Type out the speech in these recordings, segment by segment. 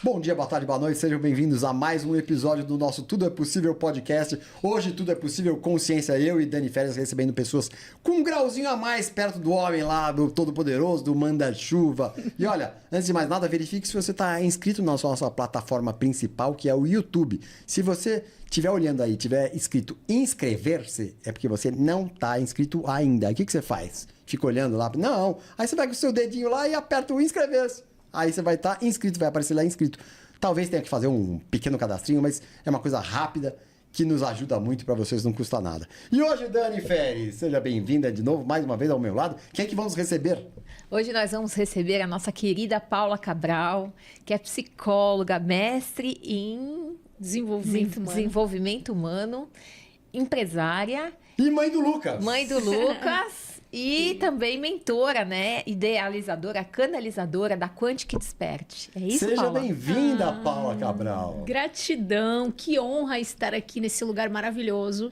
Bom dia, boa tarde, boa noite, sejam bem-vindos a mais um episódio do nosso Tudo é Possível podcast. Hoje Tudo é Possível Consciência, eu e Dani Férias recebendo pessoas com um grauzinho a mais perto do homem lá, do Todo-Poderoso, do Manda-Chuva. E olha, antes de mais nada, verifique se você está inscrito na nossa plataforma principal, que é o YouTube. Se você estiver olhando aí, tiver escrito inscrever-se, é porque você não está inscrito ainda. Aí o que você faz? Fica olhando lá? Não. Aí você vai com o seu dedinho lá e aperta o inscrever-se. Aí você vai estar inscrito, vai aparecer lá inscrito. Talvez tenha que fazer um pequeno cadastrinho, mas é uma coisa rápida que nos ajuda muito, para vocês não custa nada. E hoje, Dani Férias, seja bem-vinda de novo, mais uma vez ao meu lado. Quem é que vamos receber? Hoje nós vamos receber a nossa querida Paula Cabral, que é psicóloga, mestre em desenvolvimento humano, empresária. E mãe do Lucas. Mãe do Lucas. E também mentora, né? Idealizadora, canalizadora da Quantic Desperte. É isso, Seja Paula? bem-vinda, Paula Cabral. Gratidão, que honra estar aqui nesse lugar maravilhoso,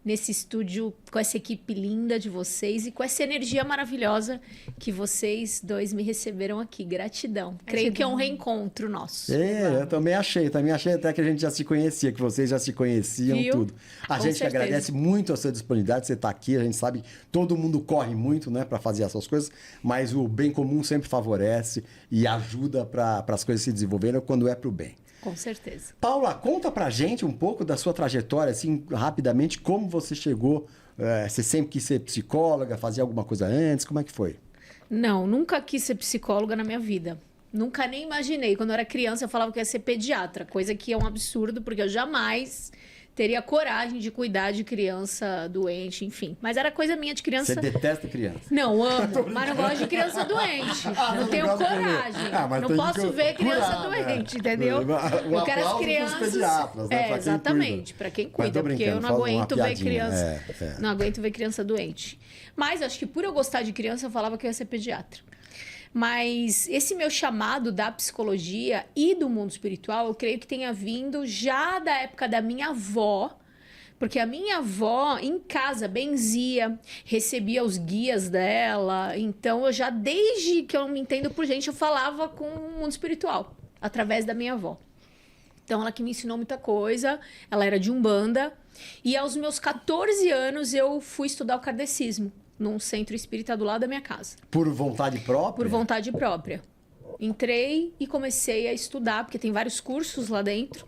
nesse estúdio com essa equipe linda de vocês e com essa energia maravilhosa que vocês dois me receberam aqui. Gratidão. Creio que é um reencontro nosso. Eu também achei até que a gente já se conhecia, que vocês já se conheciam, Viu? tudo. A Com gente certeza. agradece muito a sua disponibilidade, você está aqui, a gente sabe que todo mundo corre muito, né, para fazer essas coisas, mas o bem comum sempre favorece e ajuda para as coisas se desenvolverem quando é para o bem. Com certeza. Paula, conta pra gente um pouco da sua trajetória, assim, rapidamente, como você chegou, você sempre quis ser psicóloga, fazia alguma coisa antes, como é que foi? Não, nunca quis ser psicóloga na minha vida. Nunca nem imaginei. Quando eu era criança, eu falava que ia ser pediatra, coisa que é um absurdo, porque eu jamais teria coragem de cuidar de criança doente, enfim. Mas era coisa minha de criança. Você detesta criança? Não, amo, mas não gosto de criança doente. Não tenho gosta de coragem. mas Não tem posso que ver criança curar, né? doente, entendeu? Um Eu quero as aplauso pros crianças. pediatras, né? Pra quem Exatamente, cuida. para quem Mas tô cuida, porque brincando, eu não fala uma aguento ver piadinha, criança. é. Não aguento ver criança doente. Mas acho que por eu gostar de criança, eu falava que eu ia ser pediatra. Mas esse meu chamado da psicologia e do mundo espiritual, eu creio que tenha vindo já da época da minha avó. Porque a minha avó, em casa, benzia, recebia os guias dela. Então, eu já, desde que eu me entendo por gente, eu falava com o mundo espiritual, através da minha avó. Então, ela que me ensinou muita coisa, ela era de Umbanda. E aos meus 14 anos, eu fui estudar o kardecismo, num centro espírita do lado da minha casa. Por vontade própria? Por vontade própria. Entrei e comecei a estudar, porque tem vários cursos lá dentro.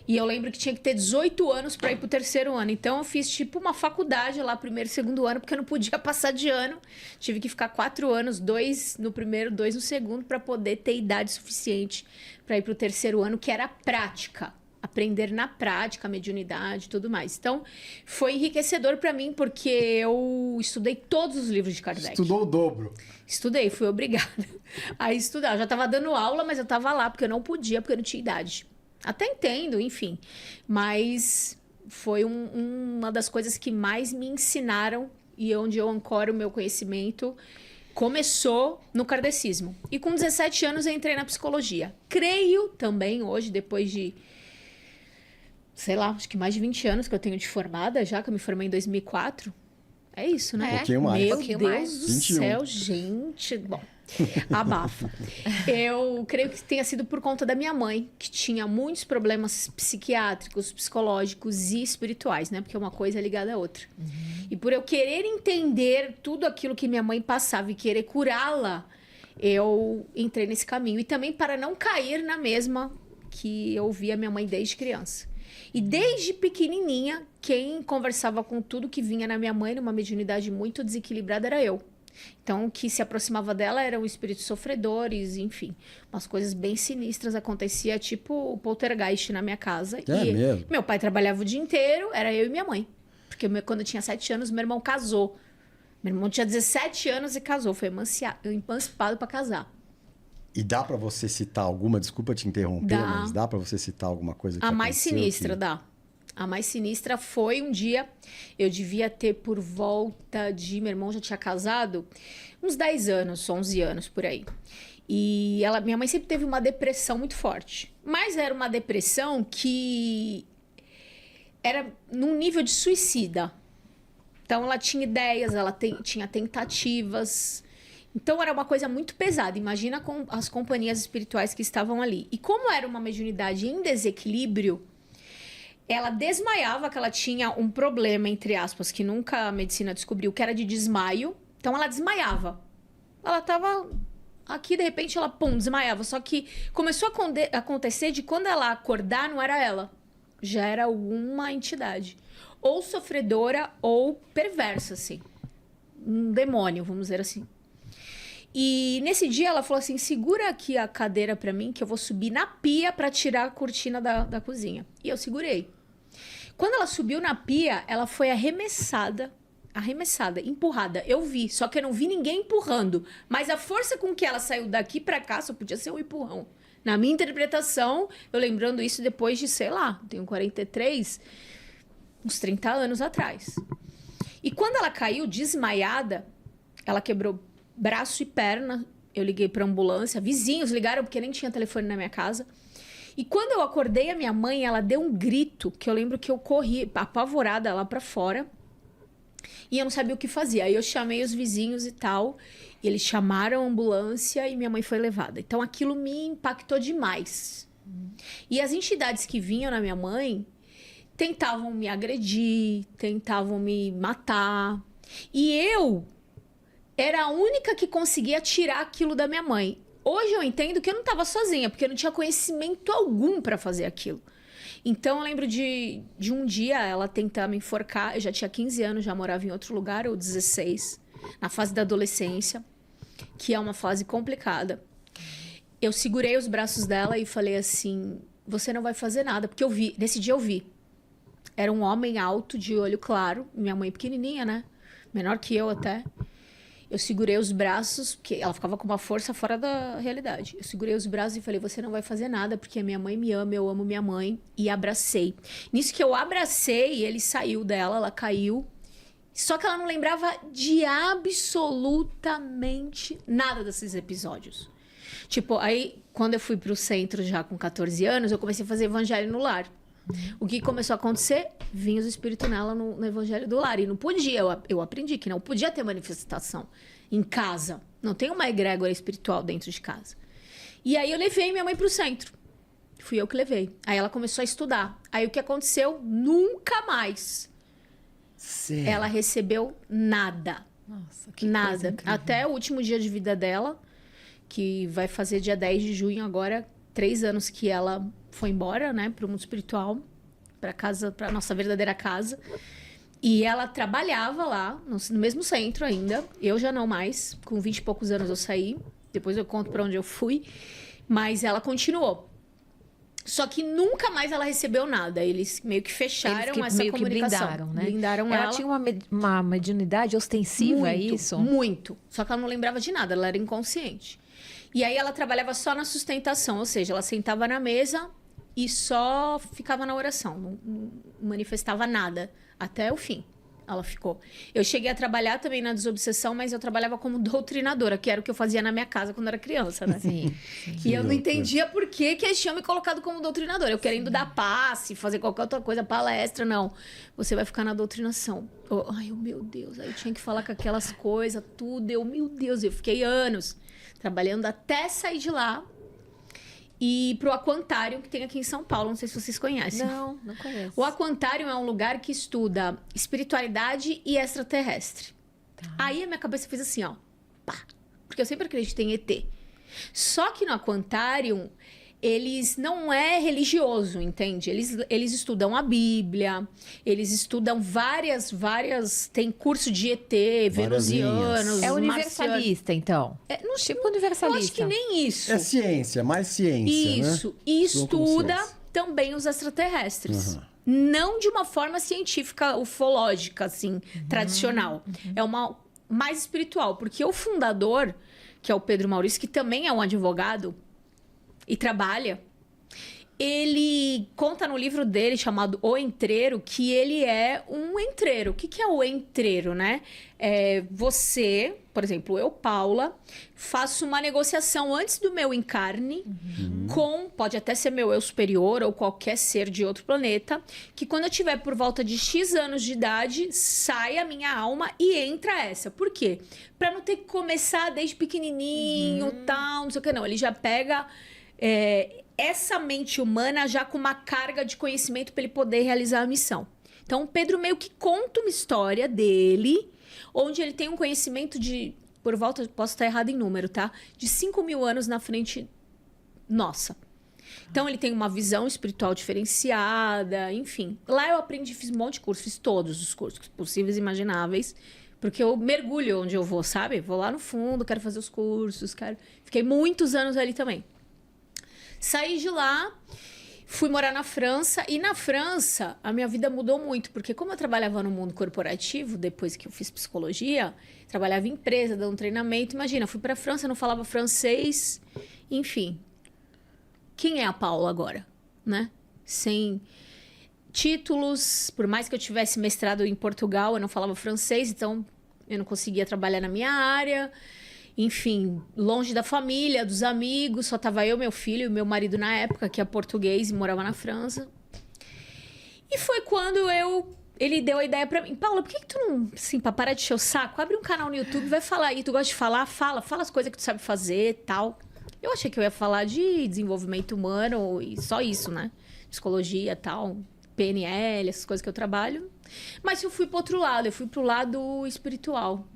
E eu lembro que tinha que ter 18 anos para ir pro terceiro ano. Então eu fiz tipo uma faculdade lá, primeiro e segundo ano, porque eu não podia passar de ano. Tive que ficar 4 anos, 2 no primeiro, 2 no segundo, para poder ter idade suficiente para ir pro terceiro ano, que era prática. Aprender na prática, mediunidade e tudo mais. Então, foi enriquecedor para mim, porque eu estudei todos os livros de Kardec. Estudou o dobro. Estudei, fui obrigada a estudar. Eu já estava dando aula, mas eu estava lá, porque eu não podia, porque eu não tinha idade. Até entendo, enfim. Mas foi uma das coisas que mais me ensinaram e onde eu ancoro o meu conhecimento. Começou no kardecismo. E com 17 anos eu entrei na psicologia. Creio também hoje, depois de, sei lá, acho que mais de 20 anos que eu tenho de formada já, que eu me formei em 2004. É isso, né? Um pouquinho mais. Meu Um pouquinho Deus mais. do 21. céu, gente. Bom, abafa. Eu creio que tenha sido por conta da minha mãe, que tinha muitos problemas psiquiátricos, psicológicos e espirituais, né? Porque uma coisa é ligada à outra. E por eu querer entender tudo aquilo que minha mãe passava e querer curá-la, eu entrei nesse caminho. E também para não cair na mesma que eu via minha mãe desde criança. E desde pequenininha, quem conversava com tudo que vinha na minha mãe, numa mediunidade muito desequilibrada, era eu. Então, o que se aproximava dela eram espíritos sofredores, enfim. Umas coisas bem sinistras acontecia, tipo poltergeist na minha casa. É mesmo? Meu pai trabalhava o dia inteiro, era eu e minha mãe. Porque quando eu tinha 7 anos, meu irmão casou. Meu irmão tinha 17 anos e casou. Foi emancipado para casar. E dá pra você citar alguma, desculpa te interromper, Dá. mas dá pra você citar alguma coisa que A mais aconteceu sinistra, que... dá. A mais sinistra foi um dia, eu devia ter por volta de... Meu irmão já tinha casado, uns 10 anos, 11 anos, por aí. E minha mãe sempre teve uma depressão muito forte. Mas era uma depressão que era num nível de suicida. Então ela tinha ideias, ela tinha tentativas... Então era uma coisa muito pesada. Imagina com as companhias espirituais que estavam ali. E como era uma mediunidade em desequilíbrio, ela desmaiava, que ela tinha um problema, entre aspas, que nunca a medicina descobriu, que era de desmaio. Então ela desmaiava. Ela tava aqui, de repente, ela, pum, desmaiava. Só que começou a acontecer de quando ela acordar, não era ela. Já era alguma entidade. Ou sofredora, ou perversa, assim. Um demônio, vamos dizer assim. E nesse dia ela falou assim, segura aqui a cadeira pra mim, que eu vou subir na pia pra tirar a cortina da cozinha. E eu segurei. Quando ela subiu na pia, ela foi arremessada, empurrada. Eu vi, só que eu não vi ninguém empurrando. Mas a força com que ela saiu daqui pra cá só podia ser um empurrão. Na minha interpretação, eu lembrando isso depois de, sei lá, tenho 43, uns 30 anos atrás. E quando ela caiu desmaiada, ela quebrou braço e perna. Eu liguei pra ambulância, vizinhos ligaram porque nem tinha telefone na minha casa. E quando eu acordei a minha mãe, ela deu um grito, que eu lembro que eu corri apavorada lá pra fora. E eu não sabia o que fazer. Aí eu chamei os vizinhos e tal. E eles chamaram a ambulância e minha mãe foi levada. Então aquilo me impactou demais. E as entidades que vinham na minha mãe tentavam me agredir, tentavam me matar. E eu era a única que conseguia tirar aquilo da minha mãe. Hoje eu entendo que eu não estava sozinha, porque eu não tinha conhecimento algum para fazer aquilo. Então eu lembro de um dia ela tentar me enforcar. Eu já tinha 15 anos, já morava em outro lugar, ou 16, na fase da adolescência, que é uma fase complicada. Eu segurei os braços dela e falei assim, você não vai fazer nada, porque eu vi, nesse dia eu vi. Era um homem alto, de olho claro, minha mãe pequenininha, né? Menor que eu até. Eu segurei os braços, porque ela ficava com uma força fora da realidade. Eu segurei os braços e falei, você não vai fazer nada, porque a minha mãe me ama, eu amo minha mãe. E abracei. Nisso que eu abracei, ele saiu dela, ela caiu. Só que ela não lembrava de absolutamente nada desses episódios. Tipo, aí, quando eu fui pro centro já com 14 anos, eu comecei a fazer evangelho no lar. O que começou a acontecer? Vinha os espíritos nela no evangelho do lar. E não podia, eu aprendi que não podia ter manifestação em casa. Não tem uma egrégora espiritual dentro de casa. E aí eu levei minha mãe pro centro. Fui eu que levei. Aí ela começou a estudar. Aí o que aconteceu? Nunca mais. Sério? Ela recebeu nada. Nossa, que Nada. coisa incrível. Até o último dia de vida dela, que vai fazer dia 10 de junho agora, 3 anos que ela foi embora, né, pro mundo espiritual, pra casa, pra nossa verdadeira casa. E ela trabalhava lá, no mesmo centro ainda. Eu já não mais. Com 20 e poucos anos eu saí. Depois eu conto pra onde eu fui. Mas ela continuou. Só que nunca mais ela recebeu nada. Eles meio que fecharam Eles que essa meio que comunicação. blindaram, né? Blindaram Ela ela. tinha uma mediunidade ostensiva, é isso? Muito. Só que ela não lembrava de nada, ela era inconsciente. E aí ela trabalhava só na sustentação, ou seja, ela sentava na mesa e só ficava na oração, não manifestava nada até o fim. Ela ficou. Eu cheguei a trabalhar também na desobsessão, mas eu trabalhava como doutrinadora, que era o que eu fazia na minha casa quando era criança, né? Sim. E eu não entendia por que eles tinham me colocado como doutrinadora. Eu querendo dar passe, fazer qualquer outra coisa, palestra, não. Você vai ficar na doutrinação. Meu Deus. Aí eu tinha que falar com aquelas coisas, tudo. Meu Deus, eu fiquei anos trabalhando até sair de lá e pro Aquantário, que tem aqui em São Paulo. Não sei se vocês conhecem. Não conheço. O Aquantário é um lugar que estuda espiritualidade e extraterrestre. Tá. Aí a minha cabeça fez assim, ó. Pá. Porque eu sempre acreditei em ET. Só que no Aquantário, eles não é religioso, entende? Eles estudam a Bíblia, eles estudam várias... Tem curso de ET, venusianos, É marcianos. universalista, então. Não, Tipo universalista. eu acho que nem isso. É ciência, mais ciência, Isso. né? E Estudam como estuda ciência. também os extraterrestres. Uhum. Não de uma forma científica, ufológica, assim, tradicional. É uma mais espiritual. Porque o fundador, que é o Pedro Maurício, que também é um advogado e trabalha, ele conta no livro dele, chamado O Entreiro, que ele é um entreiro. O que é o entreiro, né? Você, por exemplo, eu, Paula, faço uma negociação antes do meu encarne com, pode até ser meu eu superior ou qualquer ser de outro planeta, que quando eu tiver por volta de X anos de idade, sai a minha alma e entra essa. Por quê? Pra não ter que começar desde pequenininho, tal, não sei o que, não. Ele já pega... essa mente humana já com uma carga de conhecimento para ele poder realizar a missão. Então, o Pedro meio que conta uma história dele, onde ele tem um conhecimento de, por volta, posso estar errado em número, tá? De 5.000 anos na frente nossa. Então, ele tem uma visão espiritual diferenciada, enfim. Lá eu aprendi, fiz um monte de curso, fiz todos os cursos possíveis e imagináveis, porque eu mergulho onde eu vou, sabe? Vou lá no fundo, quero fazer os cursos, Fiquei muitos anos ali também. Saí de lá, fui morar na França. E na França, a minha vida mudou muito. Porque como eu trabalhava no mundo corporativo, depois que eu fiz psicologia, trabalhava em empresa, dando treinamento. Imagina, fui pra França, não falava francês. Enfim, quem é a Paula agora, né? Sem títulos. Por mais que eu tivesse mestrado em Portugal, eu não falava francês. Então, eu não conseguia trabalhar na minha área. Enfim, longe da família, dos amigos, só tava eu, meu filho e meu marido na época, que é português e morava na França. E foi quando ele deu a ideia pra mim: Paula, por que tu não, assim, pra parar de encher o saco, abre um canal no YouTube, vai falar aí, tu gosta de falar? Fala as coisas que tu sabe fazer, tal. Eu achei que eu ia falar de desenvolvimento humano e só isso, né? Psicologia, tal, PNL, essas coisas que eu trabalho. Mas eu fui pro outro lado, eu fui pro lado espiritual.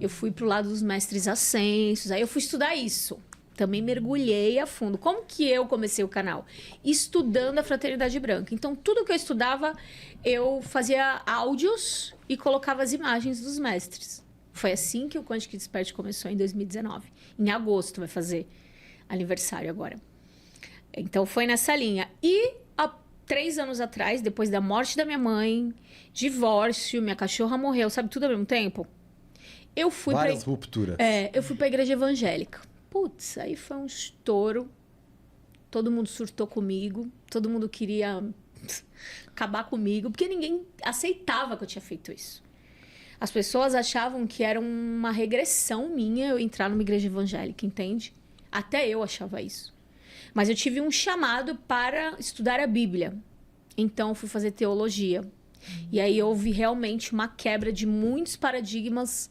Eu fui pro lado dos mestres ascensos, aí eu fui estudar isso. Também mergulhei a fundo. Como que eu comecei o canal? Estudando a Fraternidade Branca. Então, tudo que eu estudava, eu fazia áudios e colocava as imagens dos mestres. Foi assim que o Quantic Despert começou em 2019. Em agosto vai fazer aniversário agora. Então, foi nessa linha. E há 3 anos atrás, depois da morte da minha mãe, divórcio, minha cachorra morreu, sabe, tudo ao mesmo tempo? Eu fui Várias rupturas. Eu fui pra igreja evangélica. Putz, aí foi um estouro. Todo mundo surtou comigo. Todo mundo queria acabar comigo. Porque ninguém aceitava que eu tinha feito isso. As pessoas achavam que era uma regressão minha eu entrar numa igreja evangélica, entende? Até eu achava isso. Mas eu tive um chamado para estudar a Bíblia. Então, eu fui fazer teologia. E aí houve realmente uma quebra de muitos paradigmas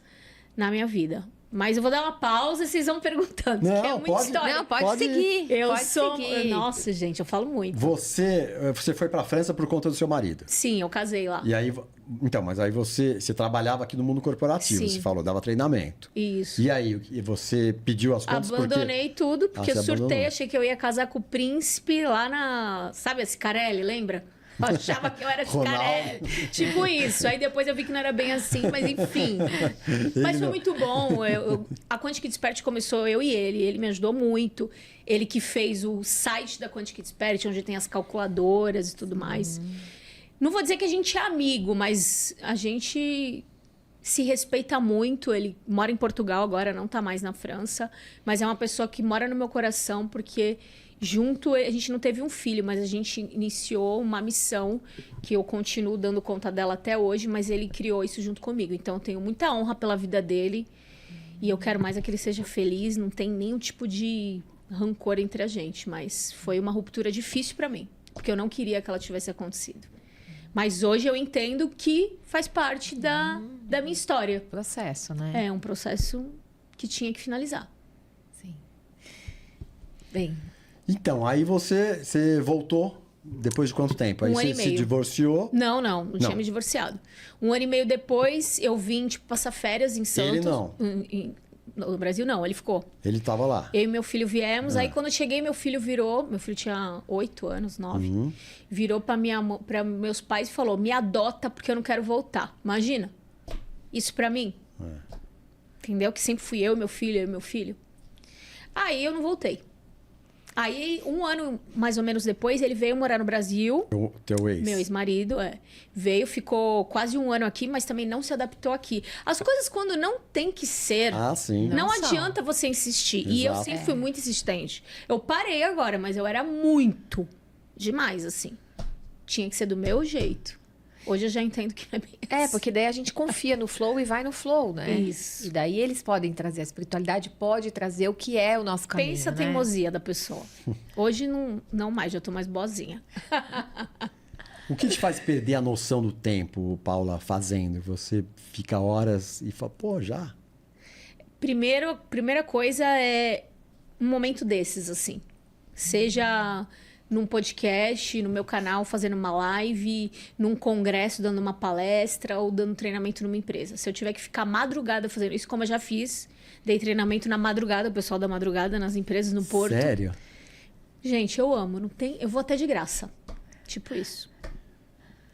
na minha vida. Mas eu vou dar uma pausa e vocês vão perguntando. Não, que é muita história. Não, pode seguir. Seguir. Nossa, gente, eu falo muito. Você foi pra França por conta do seu marido. Sim, eu casei lá. E aí... Então, mas aí você trabalhava aqui no mundo corporativo, Sim. você falou, dava treinamento. Isso. E aí, você pediu as contas Abandonei tudo, porque eu você surtei, abandonou. achei que eu ia casar com o príncipe lá na... Sabe a Cicarelli, lembra? Eu achava que eu era Cicarelli. Tipo isso. Aí depois eu vi que não era bem assim, mas enfim. Mas foi muito bom. A Quantic Despert começou eu e ele. Ele me ajudou muito. Ele que fez o site da Quantic Despert, onde tem as calculadoras e tudo mais. Não vou dizer que a gente é amigo, mas a gente se respeita muito. Ele mora em Portugal agora, não tá mais na França. Mas é uma pessoa que mora no meu coração, porque... Junto, a gente não teve um filho, mas a gente iniciou uma missão que eu continuo dando conta dela até hoje, mas ele criou isso junto comigo. Então, eu tenho muita honra pela vida dele e eu quero mais é que ele seja feliz. Não tem nenhum tipo de rancor entre a gente, mas foi uma ruptura difícil para mim, porque eu não queria que ela tivesse acontecido. Mas hoje eu entendo que faz parte da minha história. Processo, né? É um processo que tinha que finalizar. Sim. Bem... Então, aí você voltou depois de quanto tempo? Aí 1 ano você e se meio. divorciou? Não tinha me divorciado. 1 ano e meio depois, eu vim, tipo, passar férias em Santos. Ele não? No Brasil, não. Ele ficou. Ele estava lá. Eu e meu filho viemos. Aí, quando eu cheguei, meu filho virou... Meu filho tinha 8 anos, 9. Virou para meus pais e falou: me adota porque eu não quero voltar. Imagina. Isso para mim. Entendeu? Que sempre fui eu e meu filho. Aí, eu não voltei. Aí, 1 ano mais ou menos depois, ele veio morar no Brasil. Teu ex. Meu ex-marido, veio, ficou quase 1 ano aqui, mas também não se adaptou aqui. As coisas, quando não tem que ser, sim. não Não adianta você insistir. E eu Exato. sempre fui muito insistente. Eu parei agora, mas eu era muito demais, assim. Tinha que ser do meu jeito. Hoje eu já entendo que não é bem assim. Porque daí a gente confia no flow e vai no flow, né? Isso. E daí eles podem trazer, a espiritualidade pode trazer o que é o nosso caminho, Pensa a né? teimosia da pessoa. Hoje não mais, já tô mais boazinha. O que te faz perder a noção do tempo, Paula, fazendo? Você fica horas e fala, pô, já? Primeira coisa é um momento desses, assim. Seja num podcast, no meu canal, fazendo uma live, num congresso, dando uma palestra ou dando treinamento numa empresa. Se eu tiver que ficar madrugada fazendo isso, como eu já fiz, dei treinamento na madrugada, o pessoal da madrugada nas empresas no Porto. Sério? Gente, eu amo, não tem, eu vou até de graça. Tipo isso.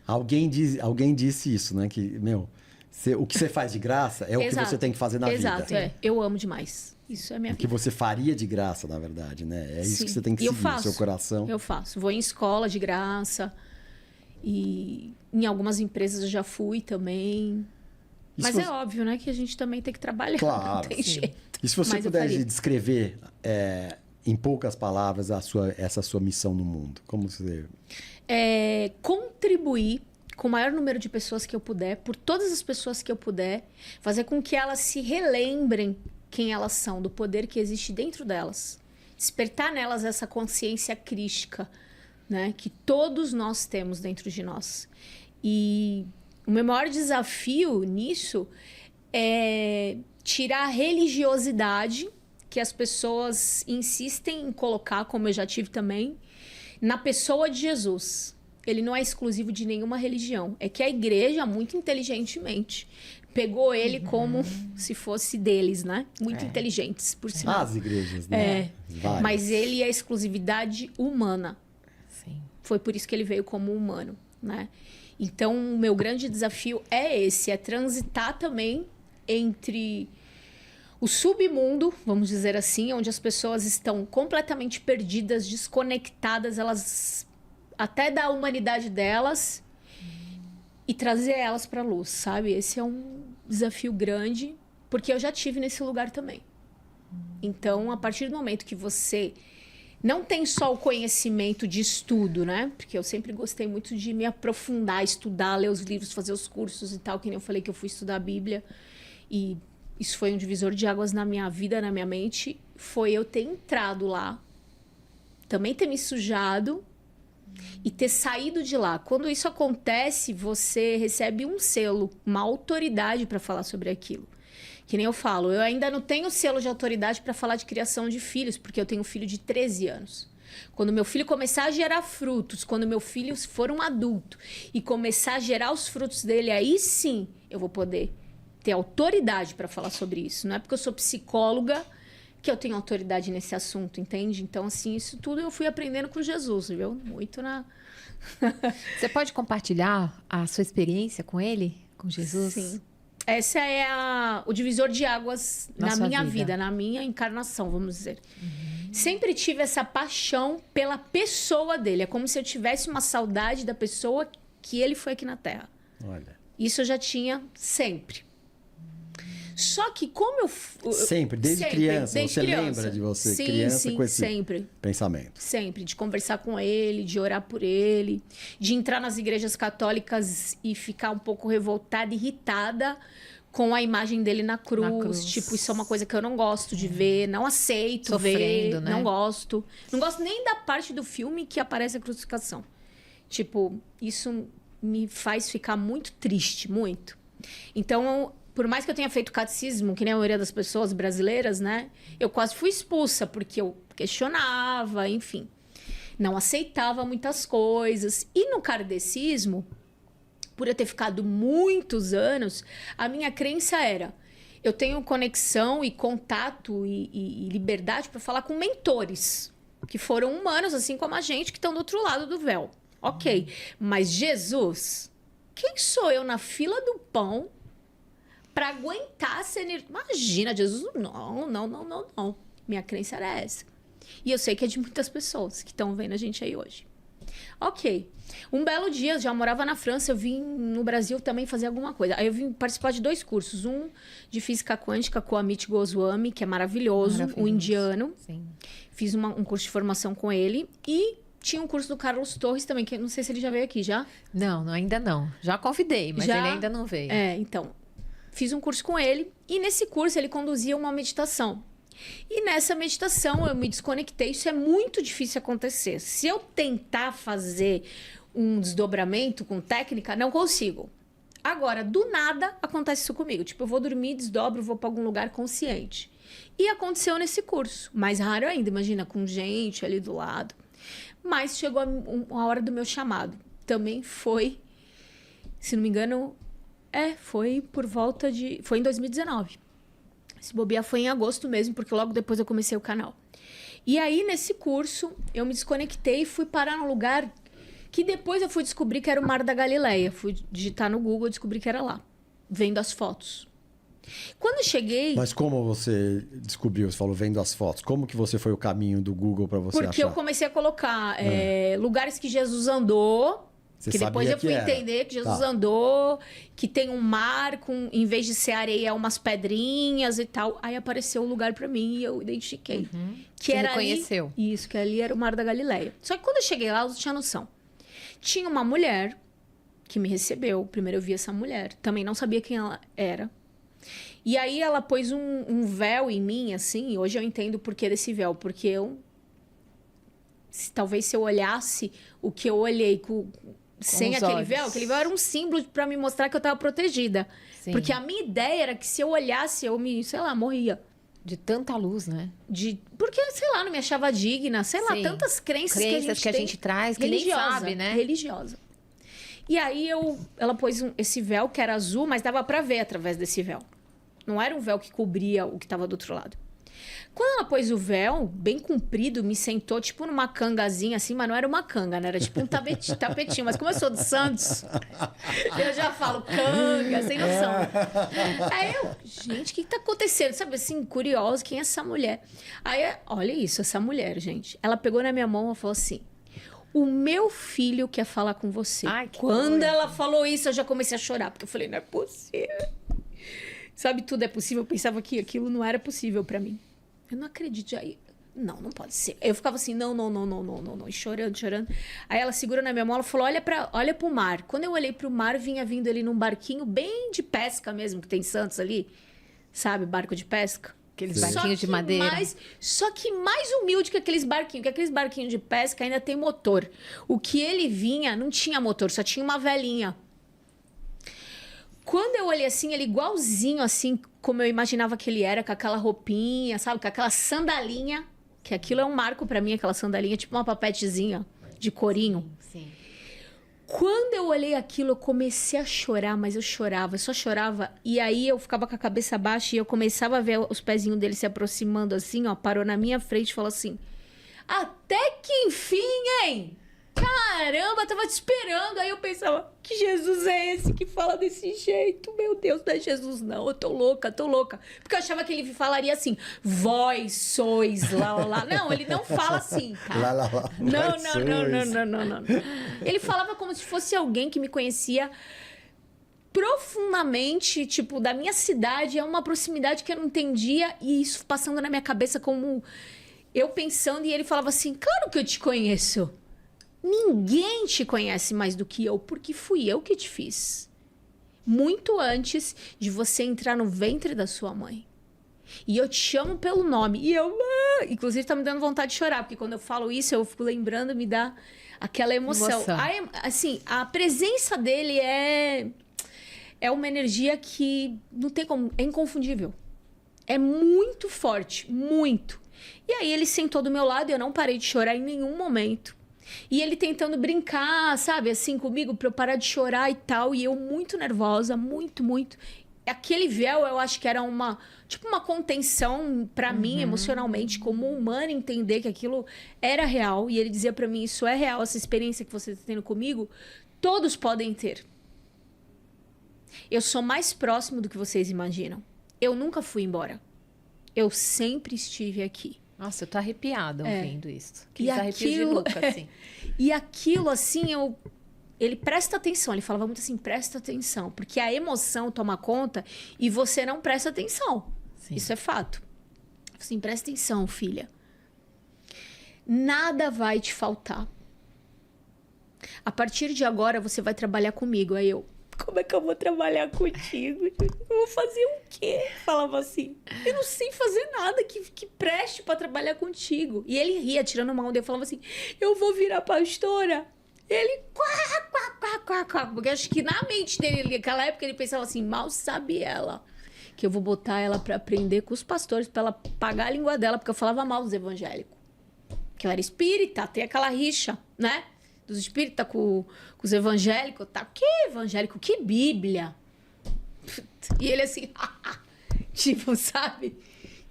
Alguém disse isso, né? Que, o que você faz de graça é o que você tem que fazer na vida. Exato, eu amo demais. Isso é minha O que vida. você faria de graça, na verdade, né? É isso Sim. que você tem que E eu seguir, o seu faço. coração. Eu faço. Vou em escola de graça. E em algumas empresas eu já fui também. E Mas se é você- óbvio, né? Que a gente também tem que trabalhar. Claro, Não tem sim. jeito. E se você Mas eu pudesse faria. descrever em poucas palavras essa sua missão no mundo, como você... Contribuir com o maior número de pessoas que eu puder, por todas as pessoas que eu puder, fazer com que elas se relembrem quem elas são, do poder que existe dentro delas. Despertar nelas essa consciência crística, né? Que todos nós temos dentro de nós. E o meu maior desafio nisso é tirar a religiosidade que as pessoas insistem em colocar, como eu já tive também, na pessoa de Jesus. Ele não é exclusivo de nenhuma religião. É que a igreja, muito inteligentemente, pegou ele como se fosse deles, né? Muito inteligentes, por sinal. As igrejas, né? Várias. Mas ele é exclusividade humana. Sim. Foi por isso que ele veio como humano, né? Então, o meu grande desafio é esse, é transitar também entre o submundo, vamos dizer assim, onde as pessoas estão completamente perdidas, desconectadas, elas até da humanidade delas, e trazer elas para a luz, sabe? Esse é um desafio grande, porque eu já tive nesse lugar também. Então, a partir do momento que você não tem só o conhecimento de estudo, né? Porque eu sempre gostei muito de me aprofundar, estudar, ler os livros, fazer os cursos e tal, que nem eu falei que eu fui estudar a Bíblia. E isso foi um divisor de águas na minha vida, na minha mente. Foi eu ter entrado lá, também ter me sujado e ter saído de lá. Quando isso acontece, você recebe um selo, uma autoridade para falar sobre aquilo. Que nem eu falo, eu ainda não tenho selo de autoridade para falar de criação de filhos, porque eu tenho um filho de 13 anos. Quando meu filho começar a gerar frutos, quando meu filho for um adulto e começar a gerar os frutos dele, aí sim eu vou poder ter autoridade para falar sobre isso. Não é porque eu sou psicóloga que eu tenho autoridade nesse assunto, entende? Então, assim, isso tudo eu fui aprendendo com Jesus, viu? Muito na... Você pode compartilhar a sua experiência com ele, com Jesus? Sim. Essa é o divisor de águas na sua minha vida, na minha encarnação, vamos dizer. Sempre tive essa paixão pela pessoa dele. É como se eu tivesse uma saudade da pessoa que ele foi aqui na Terra. Olha. Isso eu já tinha sempre. Só que como eu... Sempre, desde criança. desde Você criança. lembra de você Sim, criança sim, com esse sempre. pensamento? Sempre, de conversar com ele, de orar por ele, de entrar nas igrejas católicas e ficar um pouco revoltada, irritada com a imagem dele na cruz. Tipo, isso é uma coisa que eu não gosto de ver, não aceito Sofrendo, ver, né? não gosto. Não gosto nem da parte do filme que aparece a crucificação. Tipo, isso me faz ficar muito triste, muito. Então, por mais que eu tenha feito catecismo, que nem a maioria das pessoas brasileiras, né? Eu quase fui expulsa, porque eu questionava, enfim. Não aceitava muitas coisas. E no kardecismo, por eu ter ficado muitos anos, a minha crença era... Eu tenho conexão e contato e liberdade para falar com mentores, que foram humanos, assim como a gente, que estão do outro lado do véu. Ok, mas Jesus... Quem sou eu na fila do pão para aguentar essa energia? Imagina, Jesus, não. Minha crença era essa. E eu sei que é de muitas pessoas que estão vendo a gente aí hoje. Ok. Um belo dia, eu já morava na França, eu vim no Brasil também fazer alguma coisa. Aí eu vim participar de 2 cursos. Um de física quântica com o Amit Goswami, que é maravilhoso, um indiano. Sim. Fiz um curso de formação com ele. E Tinha um curso do Carlos Torres também, que eu não sei se ele já veio aqui, já? Não, ainda não. Já convidei, mas Já? ele ainda não veio. Então, fiz um curso com ele. E nesse curso ele conduzia uma meditação. E nessa meditação eu me desconectei. Isso é muito difícil acontecer. Se eu tentar fazer um desdobramento com técnica, não consigo. Agora, do nada, acontece isso comigo. Tipo, eu vou dormir, desdobro, vou para algum lugar consciente. E aconteceu nesse curso. Mais raro ainda, imagina, com gente ali do lado. Mas chegou a hora do meu chamado. Também foi, se não me engano, foi por volta de... Foi em 2019. Se bobear foi em agosto mesmo, porque logo depois eu comecei o canal. E aí, nesse curso, eu me desconectei e fui parar num lugar que depois eu fui descobrir que era o Mar da Galileia. Fui digitar no Google e descobri que era lá, vendo as fotos. Quando eu cheguei... Mas como você descobriu? Você falou vendo as fotos. Como que você foi o caminho do Google para você achar? Porque eu comecei a colocar lugares que Jesus andou... Você que depois eu fui entender que Jesus andou, que tem um mar, em vez de ser areia, umas pedrinhas e tal. Aí apareceu o lugar pra mim e eu identifiquei. Que Você era reconheceu. Ali, isso, que ali era o Mar da Galileia. Só que quando eu cheguei lá, eu não tinha noção. Tinha uma mulher que me recebeu. Primeiro eu vi essa mulher. Também não sabia quem ela era. E aí ela pôs um véu em mim, assim. Hoje eu entendo o porquê desse véu. Porque talvez se eu olhasse o que eu olhei sem aquele véu era um símbolo para me mostrar que eu estava protegida. Sim. Porque a minha ideia era que se eu olhasse, eu morria. De tanta luz, né? Porque, sei lá, não me achava digna. Sei lá, tantas crenças que a gente traz, que nem sabe, né? Religiosa. E aí ela pôs esse véu que era azul, mas dava para ver através desse véu. Não era um véu que cobria o que estava do outro lado. Quando ela pôs o véu, bem comprido, me sentou tipo numa cangazinha assim, mas não era uma canga, né? Era tipo um tapetinho. Mas como eu sou de Santos, eu já falo canga, sem noção. Aí gente, o que tá acontecendo? Sabe assim, curiosa, quem é essa mulher? Aí, olha isso, essa mulher, gente. Ela pegou na minha mão e falou assim: o meu filho quer falar com você. Ai, Quando ela falou isso, eu já comecei a chorar, porque eu falei, não é possível. Sabe, tudo é possível. Eu pensava que aquilo não era possível pra mim. Eu não acredito. Aí, não pode ser. Eu ficava assim, não. E chorando. Aí ela segura na minha mão, ela falou, olha pro mar. Quando eu olhei pro mar, vinha vindo ali num barquinho bem de pesca mesmo, que tem em Santos ali. Sabe, barco de pesca. Aqueles barquinhos de madeira. Só que mais humilde que aqueles barquinhos. Que aqueles barquinhos de pesca ainda tem motor. O que ele vinha, não tinha motor, só tinha uma velinha. Quando eu olhei assim, ele igualzinho, assim, como eu imaginava que ele era, com aquela roupinha, sabe? Com aquela sandalinha, que aquilo é um marco pra mim, aquela sandalinha, tipo uma papetezinha de corinho. Sim. Quando eu olhei aquilo, eu comecei a chorar, mas eu só chorava. E aí eu ficava com a cabeça baixa e eu começava a ver os pezinhos dele se aproximando assim, ó. Parou na minha frente e falou assim, até que enfim, hein? Caramba, tava te esperando. Aí eu pensava, que Jesus é esse que fala desse jeito? Meu Deus, não é Jesus não, eu tô louca. Porque eu achava que ele falaria assim, vós sois, lá. Não, ele não fala assim, tá? Lá. Não. Ele falava como se fosse alguém que me conhecia profundamente, tipo, da minha cidade. É uma proximidade que eu não entendia. E isso passando na minha cabeça como eu pensando. E ele falava assim, claro que eu te conheço. Ninguém te conhece mais do que eu, porque fui eu que te fiz. Muito antes de você entrar no ventre da sua mãe. E eu te chamo pelo nome. E eu, inclusive, tá me dando vontade de chorar, porque quando eu falo isso, eu fico lembrando, me dá aquela emoção. Aí, assim, a presença dele é uma energia que não tem como, é inconfundível. É muito forte, muito. E aí ele sentou do meu lado e eu não parei de chorar em nenhum momento. E ele tentando brincar, sabe, assim, comigo, pra eu parar de chorar e tal. E eu muito nervosa, muito. Aquele véu, eu acho que era uma contenção pra mim, emocionalmente, como humana, entender que aquilo era real. E ele dizia pra mim, isso é real, essa experiência que você tá tendo comigo, todos podem ter. Eu sou mais próximo do que vocês imaginam. Eu nunca fui embora. Eu sempre estive aqui. Nossa, eu tô arrepiada ouvindo isso. E arrepios de louca, assim. E aquilo, assim, ele presta atenção. Ele falava muito assim, presta atenção. Porque a emoção toma conta e você não presta atenção. Sim. Isso é fato. Assim, presta atenção, filha. Nada vai te faltar. A partir de agora, você vai trabalhar comigo. Aí eu, como é que eu vou trabalhar contigo? Eu vou fazer o quê? Falava assim, eu não sei fazer nada que preste para trabalhar contigo. E ele ria, tirando uma onda. Eu falava assim, eu vou virar pastora. Ele, porque acho que na mente dele, naquela época, ele pensava assim, mal sabe ela, que eu vou botar ela para aprender com os pastores, para ela pagar a língua dela, porque eu falava mal dos evangélicos. Que eu era espírita, tem aquela rixa, né? Dos espíritas com os evangélicos. Tá? Que evangélico? Que Bíblia? E ele assim, tipo, sabe?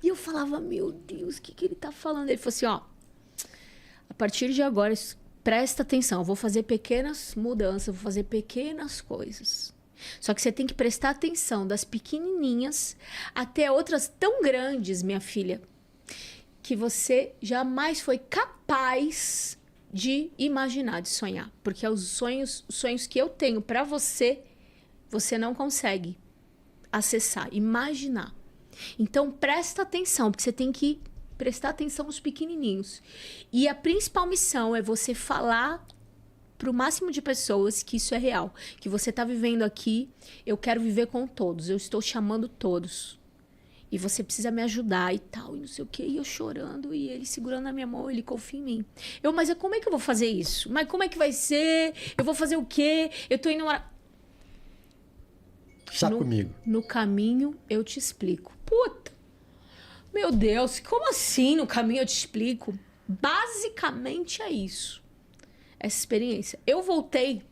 E eu falava, meu Deus, o que ele tá falando? Ele falou assim, ó, a partir de agora, presta atenção, eu vou fazer pequenas mudanças, vou fazer pequenas coisas. Só que você tem que prestar atenção das pequenininhas até outras tão grandes, minha filha, que você jamais foi capaz de imaginar, de sonhar. Porque os sonhos que eu tenho para você, você não consegue acessar, imaginar. Então, presta atenção, porque você tem que prestar atenção aos pequenininhos. E a principal missão é você falar para o máximo de pessoas que isso é real. Que você está vivendo aqui, eu quero viver com todos, eu estou chamando todos. E você precisa me ajudar e tal, e não sei o quê. E eu chorando, e ele segurando a minha mão, ele confia em mim. Mas como é que eu vou fazer isso? Mas como é que vai ser? Eu vou fazer o quê? Eu tô indo... Comigo. No caminho, eu te explico. Puta! Meu Deus, como assim no caminho eu te explico? Basicamente é isso. Essa experiência. Eu voltei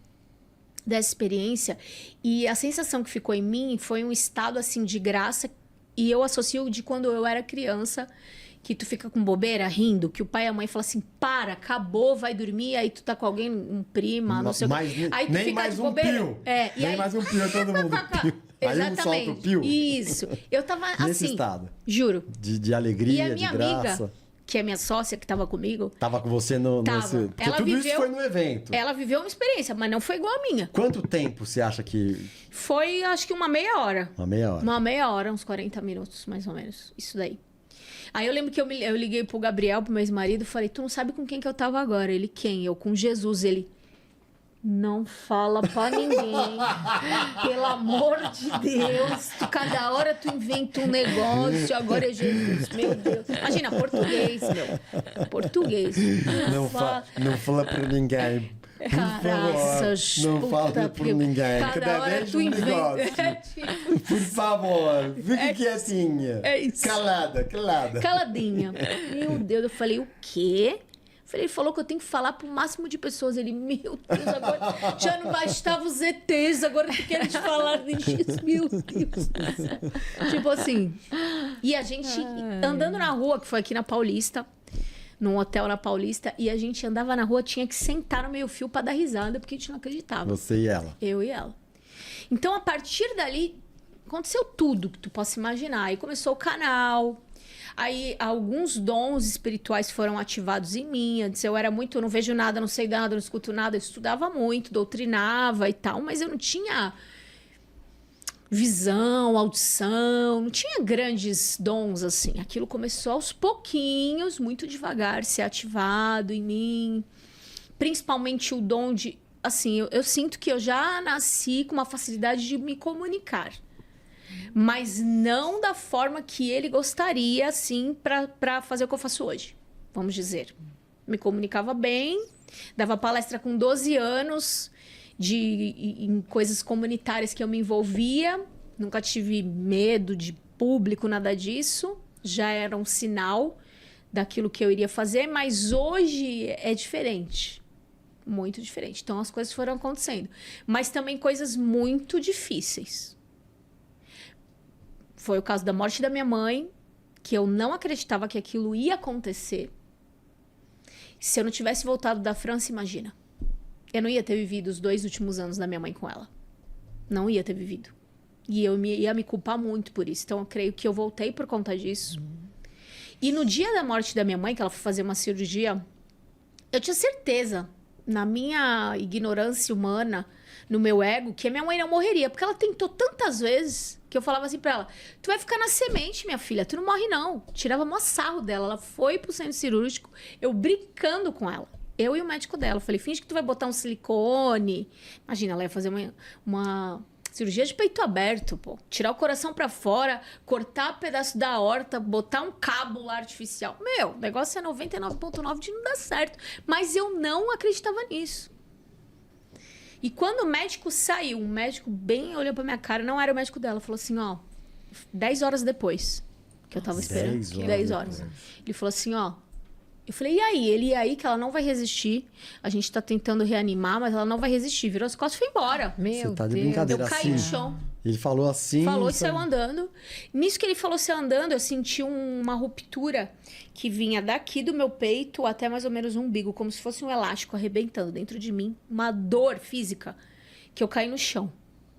dessa experiência e a sensação que ficou em mim foi um estado assim de graça. E eu associo de quando eu era criança, que tu fica com bobeira, rindo, que o pai e a mãe falam assim, para, acabou, vai dormir, aí tu tá com alguém, um prima, não sei o quê. Aí tu nem fica mais de um bobeira. pio. Nem aí... mais um pio, todo mundo pio. Exatamente. Aí um solta o pio. Isso. Eu tava nesse assim, estado. Juro. De alegria, e a minha de graça. amiga, que é minha sócia, que tava comigo... Tava com você nesse... Porque ela tudo viveu, isso foi no evento. Ela viveu uma experiência, mas não foi igual a minha. Quanto tempo você acha que... Foi, acho que uma meia hora. Uma meia hora. Uma meia hora, uns 40 minutos, mais ou menos. Isso daí. Aí eu lembro que eu liguei pro Gabriel, pro meu ex-marido, falei, tu não sabe com quem que eu tava agora? Ele, quem? Eu, com Jesus. Ele, não fala pra ninguém. Pelo amor de Deus. Cada hora tu inventa um negócio, agora é Jesus. Meu Deus. Imagina, português, meu. Português. Não fala pra ninguém. Por Caraças, favor, não fala por ninguém. Cada hora vez tu inventa. Por favor, fique quietinha. É isso. Calada. Caladinha. Meu Deus, eu falei, o quê? Ele falou que eu tenho que falar pro máximo de pessoas. Ele, meu Deus, agora já não bastava os ETs, agora tu queres falar de X, meu Deus do céu. Tipo assim. E a gente andando na rua, que foi aqui na Paulista, num hotel na Paulista, e a gente andava na rua, tinha que sentar no meio-fio pra dar risada, porque a gente não acreditava. Você e ela. Eu e ela. Então, a partir dali, aconteceu tudo que tu possa imaginar. Aí começou o canal. Aí, alguns dons espirituais foram ativados em mim. Antes eu era muito, eu não vejo nada, não sei nada, não escuto nada. Eu estudava muito, doutrinava e tal, mas eu não tinha visão, audição, não tinha grandes dons assim. Aquilo começou aos pouquinhos, muito devagar, ser ativado em mim. Principalmente o dom de... Assim, eu sinto que eu já nasci com uma facilidade de me comunicar. Mas não da forma que ele gostaria, assim, para fazer o que eu faço hoje, vamos dizer. Me comunicava bem, dava palestra com 12 anos em coisas comunitárias que eu me envolvia. Nunca tive medo de público, nada disso. Já era um sinal daquilo que eu iria fazer, mas hoje é diferente. Muito diferente. Então, as coisas foram acontecendo. Mas também coisas muito difíceis. Foi o caso da morte da minha mãe, que eu não acreditava que aquilo ia acontecer. Se eu não tivesse voltado da França, imagina. Eu não ia ter vivido os 2 últimos anos da minha mãe com ela. Não ia ter vivido. E eu ia me culpar muito por isso. Então, eu creio que eu voltei por conta disso. E no dia da morte da minha mãe, que ela foi fazer uma cirurgia, eu tinha certeza, na minha ignorância humana, no meu ego, que a minha mãe não morreria. Porque ela tentou tantas vezes que eu falava assim pra ela, tu vai ficar na semente, minha filha, tu não morre não. Tirava mó sarro dela. Ela foi pro centro cirúrgico, eu brincando com ela. Eu e o médico dela. Eu falei, finge que tu vai botar um silicone. Imagina, ela ia fazer uma cirurgia de peito aberto, pô. Tirar o coração pra fora, cortar pedaço da aorta, botar um cabo lá artificial. Meu, o negócio é 99,9 de não dar certo. Mas eu não acreditava nisso. E quando o médico saiu, um médico bem olhou pra minha cara, não era o médico dela, falou assim, ó, 10 horas depois, que eu tava esperando. 10 horas. Ele falou assim, ó, eu falei, e aí que ela não vai resistir, a gente tá tentando reanimar, mas ela não vai resistir. Virou as costas e foi embora. Meu Você tá de Deus. brincadeira Eu caí assim? no chão. Ele falou assim... Falou e saiu andando. Nisso que ele falou saiu andando, eu senti uma ruptura que vinha daqui do meu peito até mais ou menos o umbigo, como se fosse um elástico arrebentando dentro de mim. Uma dor física, que eu caí no chão.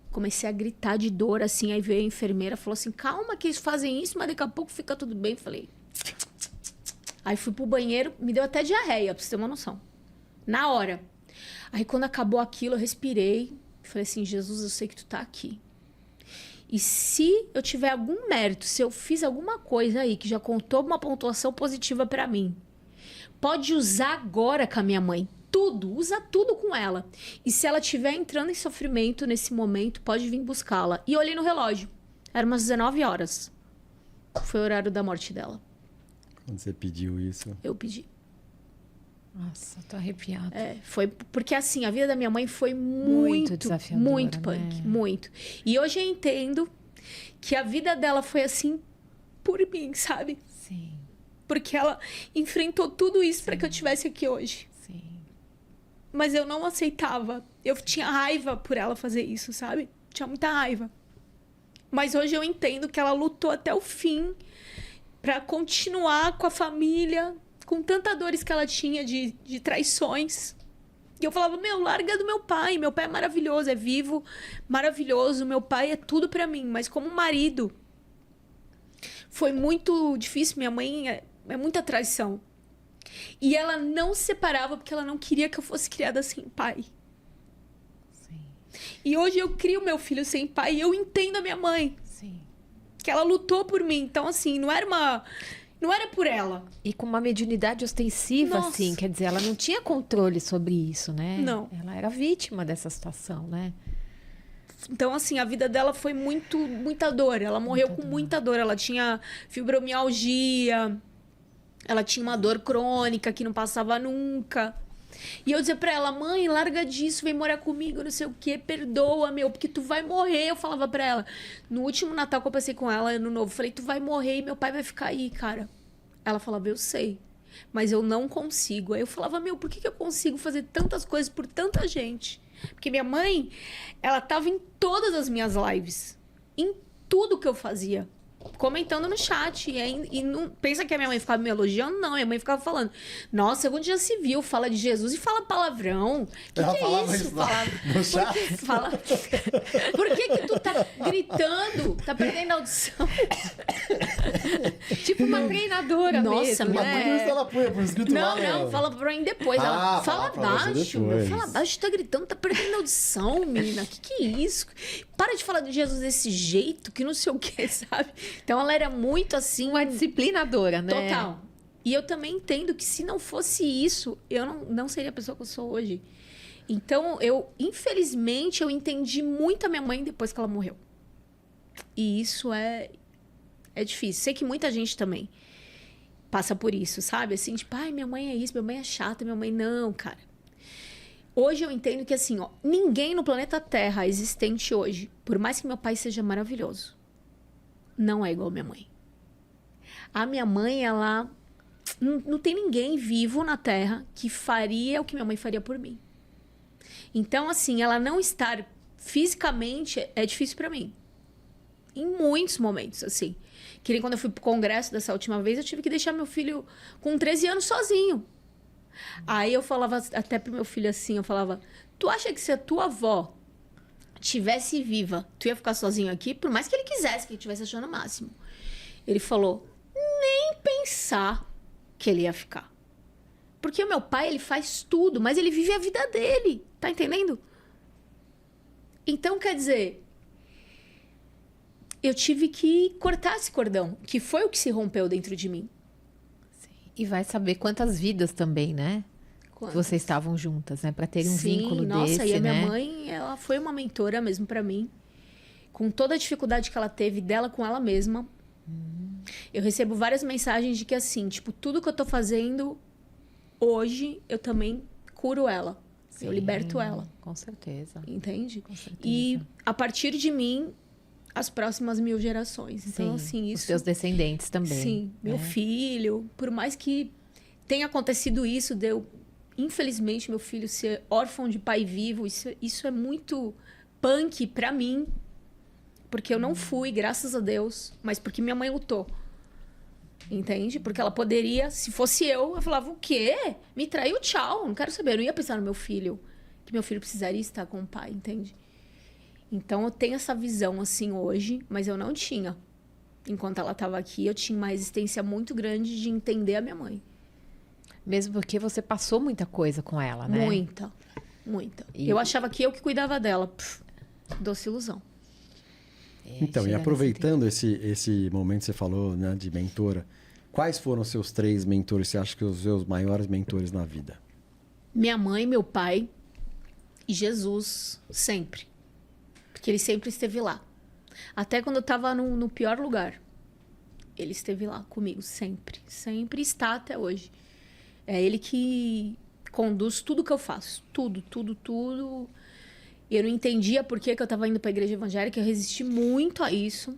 Comecei a gritar de dor, assim, aí veio a enfermeira, falou assim, calma que eles fazem isso, mas daqui a pouco fica tudo bem. Falei... Aí fui pro banheiro, me deu até diarreia, pra você ter uma noção. Na hora. Aí quando acabou aquilo, eu respirei. Falei assim, Jesus, eu sei que tu tá aqui. E se eu tiver algum mérito, se eu fiz alguma coisa aí que já contou uma pontuação positiva pra mim, pode usar agora com a minha mãe. Tudo, usa tudo com ela. E se ela estiver entrando em sofrimento nesse momento, pode vir buscá-la. E olhei no relógio. Era umas 19 horas. Foi o horário da morte dela. Quando você pediu isso... Eu pedi. Nossa, tô arrepiada. Foi porque assim, a vida da minha mãe foi muito desafiadora, muito punk, né? muito. E hoje eu entendo que a vida dela foi assim por mim, sabe? Sim, Porque ela enfrentou tudo isso para que eu estivesse aqui hoje. sim. Mas eu não aceitava. Eu tinha raiva por ela fazer isso, sabe? Tinha muita raiva. Mas hoje eu entendo que ela lutou até o fim para continuar com a família, com tantas dores que ela tinha de traições. E eu falava, meu, larga do meu pai. Meu pai é maravilhoso, é vivo, maravilhoso. Meu pai é tudo pra mim. Mas como marido, foi muito difícil. Minha mãe é muita traição. E ela não se separava porque ela não queria que eu fosse criada sem pai. Sim, E hoje eu crio meu filho sem pai e eu entendo a minha mãe. sim. Que ela lutou por mim. Então, assim, não era por ela. E com uma mediunidade ostensiva, Nossa. assim, quer dizer, ela não tinha controle sobre isso, né? Não. Ela era vítima dessa situação, né? Então, assim, a vida dela foi muita dor. Ela morreu com muita dor. Ela tinha fibromialgia. Ela tinha uma dor crônica que não passava nunca. E eu dizia pra ela, mãe, larga disso, vem morar comigo, não sei o quê, perdoa, meu, porque tu vai morrer. Eu falava pra ela. No último Natal que eu passei com ela, ano novo, falei, tu vai morrer e meu pai vai ficar aí, cara. Ela falava, eu sei, mas eu não consigo. Aí eu falava, meu, por que eu consigo fazer tantas coisas por tanta gente? Porque minha mãe, ela tava em todas as minhas lives, em tudo que eu fazia. Comentando no chat. E não pensa que a minha mãe ficava me elogiando, não. Minha mãe ficava falando, nossa, onde já se viu, fala de Jesus e fala palavrão. Que Ela é falava isso? isso lá no chat? Por que tu tá gritando? Tá perdendo a audição? Tipo uma treinadora Nossa, mesmo, minha Mas né? por isso ela põe por escrito lá, Não, né? fala pra mim depois. Ela Ah, fala fala pra você baixo, meu. depois. Fala baixo, tá gritando, tá perdendo a audição, menina. Que é isso? Para de falar de Jesus desse jeito, que não sei o que, sabe? Então ela era muito assim. Uma disciplinadora, né? Total. E eu também entendo que se não fosse isso, eu não seria a pessoa que eu sou hoje. Então, infelizmente, eu entendi muito a minha mãe depois que ela morreu. E isso é difícil. Sei que muita gente também passa por isso, sabe? Assim, tipo, ai, minha mãe é isso, minha mãe é chata, minha mãe não, cara. Hoje eu entendo que, assim, ó, ninguém no planeta Terra existente hoje, por mais que meu pai seja maravilhoso, não é igual a minha mãe. A minha mãe, ela... Não tem ninguém vivo na Terra que faria o que minha mãe faria por mim. Então, assim, ela não estar fisicamente é difícil pra mim. Em muitos momentos, assim. Que nem quando eu fui pro congresso dessa última vez, eu tive que deixar meu filho com 13 anos sozinho. Aí eu falava até pro meu filho assim, eu falava, tu acha que se a tua avó tivesse viva, tu ia ficar sozinho aqui? Por mais que ele quisesse, que ele estivesse achando o máximo. Ele falou, nem pensar que ele ia ficar. Porque o meu pai, ele faz tudo, mas ele vive a vida dele. Tá entendendo? Então, quer dizer, eu tive que cortar esse cordão, que foi o que se rompeu dentro de mim. E vai saber quantas vidas também, né? 5 anos. Vocês estavam juntas, né? Para terem um vínculo nossa, desse, e a minha né? mãe, ela foi uma mentora mesmo pra mim. Com toda a dificuldade que ela teve dela com ela mesma. Eu recebo várias mensagens de que assim, tipo, tudo que eu tô fazendo hoje, eu também curo ela. Sim, eu liberto ela. Com certeza. Entende? Com certeza. E a partir de mim, as próximas 1000 gerações. Então, Sim, assim, os isso... seus descendentes também. Sim, meu filho. Por mais que tenha acontecido isso, infelizmente, meu filho ser órfão de pai vivo, isso é muito punk pra mim. Porque eu não fui, graças a Deus, mas porque minha mãe lutou. Entende? Porque ela poderia, se fosse eu falava, o quê? Me traiu, tchau. Não quero saber, eu não ia pensar no meu filho. Que meu filho precisaria estar com o pai, entende? Então, eu tenho essa visão, assim, hoje, mas eu não tinha. Enquanto ela estava aqui, eu tinha uma resistência muito grande de entender a minha mãe. Mesmo porque você passou muita coisa com ela, né? Muita, muita. Eu achava que eu que cuidava dela. Doce ilusão. Então, e aproveitando esse momento que você falou, né, de mentora, quais foram os seus 3 mentores, você acha que os seus maiores mentores na vida? Minha mãe, meu pai e Jesus, sempre. Porque ele sempre esteve lá. Até quando eu estava no pior lugar. Ele esteve lá comigo, sempre. Sempre está até hoje. É ele que conduz tudo que eu faço. Tudo, tudo, tudo. Eu não entendia por que eu estava indo para a igreja evangélica, eu resisti muito a isso.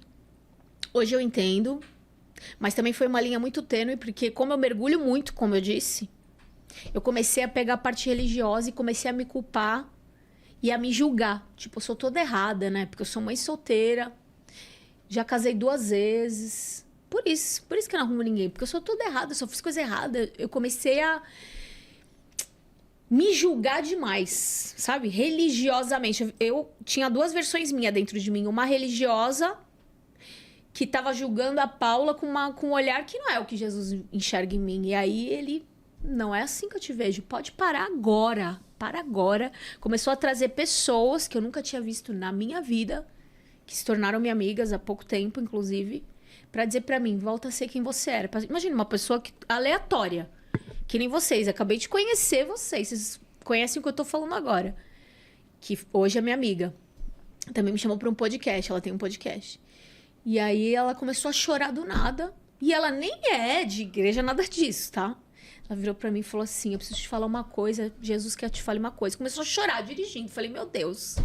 Hoje eu entendo, mas também foi uma linha muito tênue, porque como eu mergulho muito, como eu disse, eu comecei a pegar a parte religiosa e comecei a me culpar e a me julgar. Tipo, eu sou toda errada, né? Porque eu sou mãe solteira, já casei 2 vezes. Por isso que eu não arrumo ninguém, porque eu sou toda errada, eu só fiz coisa errada. Eu comecei a me julgar demais, sabe? Religiosamente. Eu tinha 2 versões minhas dentro de mim. Uma religiosa, que estava julgando a Paula com um olhar que não é o que Jesus enxerga em mim. E aí ele, não é assim que eu te vejo. Pode parar agora. Para agora. Começou a trazer pessoas que eu nunca tinha visto na minha vida, que se tornaram minhas amigas há pouco tempo, inclusive, para dizer para mim, volta a ser quem você era. Imagina, uma pessoa aleatória. Que nem vocês, acabei de conhecer vocês conhecem o que eu tô falando agora. Que hoje é minha amiga. Também me chamou para um podcast, ela tem um podcast. E aí ela começou a chorar do nada. E ela nem é de igreja, nada disso, tá? Ela virou para mim e falou assim, eu preciso te falar uma coisa, Jesus quer te falar uma coisa. Começou a chorar dirigindo, falei, meu Deus.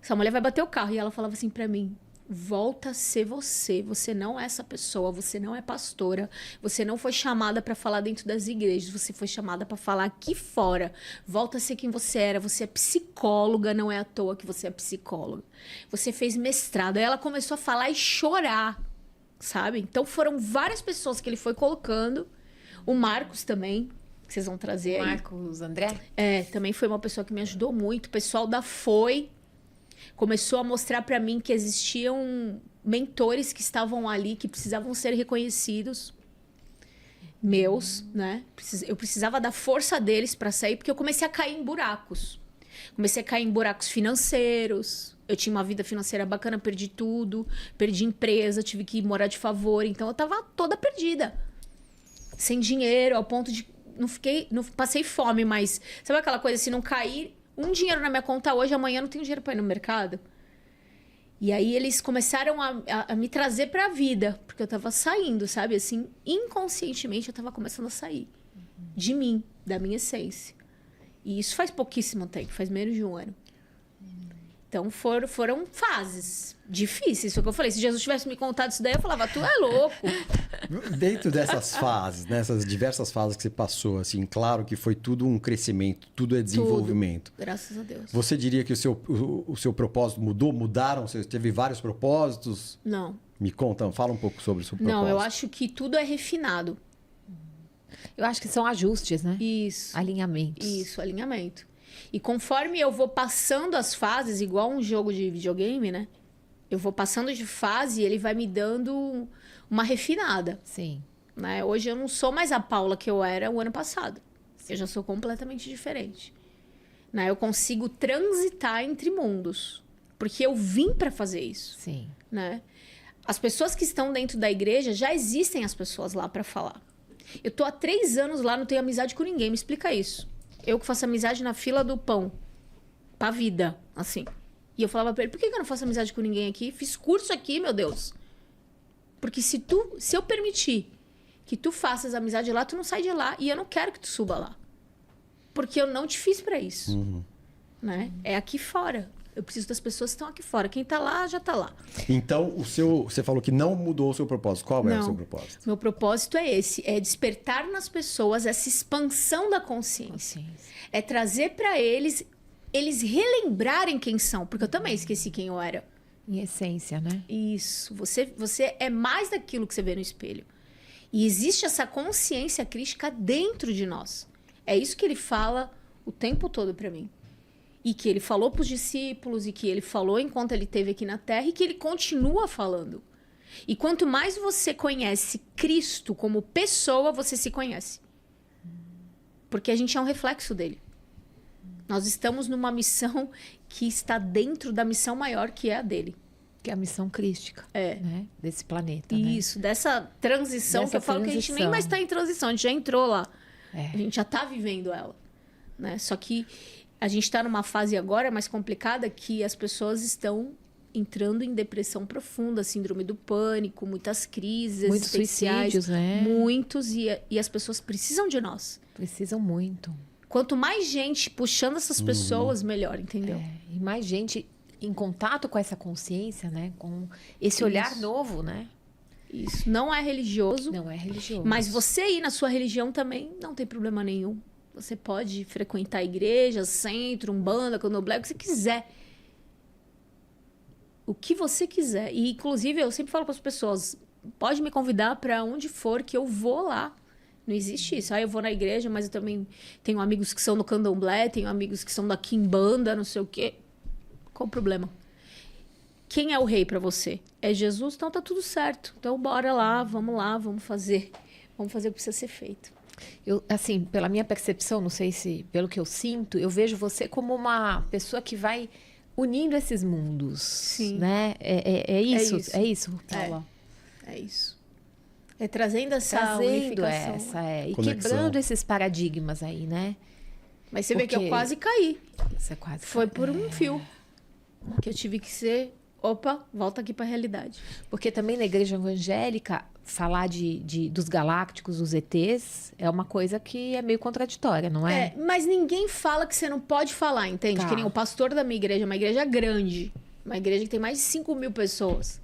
Essa mulher vai bater o carro. E ela falava assim para mim, volta a ser você. Você não é essa pessoa. Você não é pastora. Você não foi chamada para falar dentro das igrejas. Você foi chamada para falar aqui fora. Volta a ser quem você era. Você é psicóloga. Não é à toa que você é psicóloga. Você fez mestrado. Aí ela começou a falar e chorar, sabe? Então foram várias pessoas que ele foi colocando. O Marcos também, que vocês vão trazer aí. Marcos André? É, também foi uma pessoa que me ajudou muito. O pessoal da Foi começou a mostrar para mim que existiam mentores que estavam ali, que precisavam ser reconhecidos, meus, né? Eu precisava da força deles para sair, porque eu comecei a cair em buracos. Comecei a cair em buracos financeiros. Eu tinha uma vida financeira bacana, perdi tudo. Perdi empresa, tive que morar de favor. Então, eu tava toda perdida. Sem dinheiro, ao ponto de... Não passei fome, mas... Sabe aquela coisa, se não cair um dinheiro na minha conta hoje, amanhã não tenho dinheiro para ir no mercado? E aí, eles começaram a me trazer pra vida. Porque eu tava saindo, sabe? Assim, inconscientemente, eu tava começando a sair. De mim, da minha essência. E isso faz pouquíssimo tempo, faz menos de 1 ano. Então, foram fases difíceis. Foi o que eu falei. Se Jesus tivesse me contado isso daí, eu falava, tu é louco. Dentro dessas fases, nessas diversas fases que você passou, assim, claro que foi tudo um crescimento, tudo é desenvolvimento. Tudo, graças a Deus. Você diria que o seu propósito mudou? Mudaram? Você teve vários propósitos? Não. Me conta, fala um pouco sobre o seu propósito. Não, eu acho que tudo é refinado. Eu acho que são ajustes, né? Isso. Alinhamentos. Isso, alinhamento. E conforme eu vou passando as fases, igual um jogo de videogame, né? Eu vou passando de fase e ele vai me dando uma refinada. Sim. Né? Hoje eu não sou mais a Paula que eu era o ano passado. Sim. Eu já sou completamente diferente. Né? Eu consigo transitar entre mundos. Porque eu vim para fazer isso. Sim. Né? As pessoas que estão dentro da igreja, já existem as pessoas lá para falar. Eu tô há 3 anos lá, não tenho amizade com ninguém. Me explica isso. Eu que faço amizade na fila do pão. Pra vida, assim. E eu falava pra ele, por que eu não faço amizade com ninguém aqui? Fiz curso aqui, meu Deus. Porque se eu permitir que tu faças amizade lá, tu não sai de lá. E eu não quero que tu suba lá. Porque eu não te fiz pra isso. Né? É aqui fora. Eu preciso das pessoas que estão aqui fora. Quem tá lá, já tá lá. Então, você falou que não mudou o seu propósito. Qual é o seu propósito? Meu propósito é esse. É despertar nas pessoas essa expansão da consciência. É trazer pra eles relembrarem quem são. Porque eu também esqueci quem eu era. Em essência, né? Isso. Você é mais daquilo que você vê no espelho. E existe essa consciência crística dentro de nós. É isso que ele fala o tempo todo pra mim. E que ele falou pros discípulos, e que ele falou enquanto ele esteve aqui na Terra, e que ele continua falando. E quanto mais você conhece Cristo como pessoa, você se conhece. Porque a gente é um reflexo dele. Nós estamos numa missão que está dentro da missão maior, que é a dele. Que é a missão crística, né? Desse planeta. Isso, dessa transição que eu falo que a gente nem mais está em transição, a gente já entrou lá. A gente já está vivendo ela. Né? Só que a gente está numa fase agora mais complicada que as pessoas estão entrando em depressão profunda, síndrome do pânico, muitas crises muitos suicídios, né? Muitos, e as pessoas precisam de nós. Precisam muito. Quanto mais gente puxando essas pessoas, melhor, entendeu? E mais gente em contato com essa consciência, né? Com esse olhar novo, né? Isso. Não é religioso. Não é religioso. Mas você ir na sua religião também não tem problema nenhum. Você pode frequentar igreja, centro, umbanda, candomblé, o que você quiser. O que você quiser. E, inclusive, eu sempre falo para as pessoas, pode me convidar para onde for que eu vou lá. Não existe isso. Eu vou na igreja, mas eu também tenho amigos que são no candomblé, tenho amigos que são da quimbanda, não sei o quê. Qual o problema? Quem é o rei para você? É Jesus? Então tá tudo certo. Então bora lá, vamos fazer. Vamos fazer o que precisa ser feito. Eu, assim, pela minha percepção, não sei se pelo que eu sinto, eu vejo você como uma pessoa que vai unindo esses mundos. Sim. Né? É isso, Paula? É isso. É trazendo essa unificação. E quebrando esses paradigmas aí, né? Mas você vê que eu quase caí. Você quase Foi por um fio. Que eu tive que ser... Opa, volta aqui para a realidade. Porque também na igreja evangélica, falar dos galácticos, dos ETs, é uma coisa que é meio contraditória, não é? Mas ninguém fala que você não pode falar, entende? Tá. Que nem o pastor da minha igreja, uma igreja grande. Uma igreja que tem mais de 5.000 pessoas.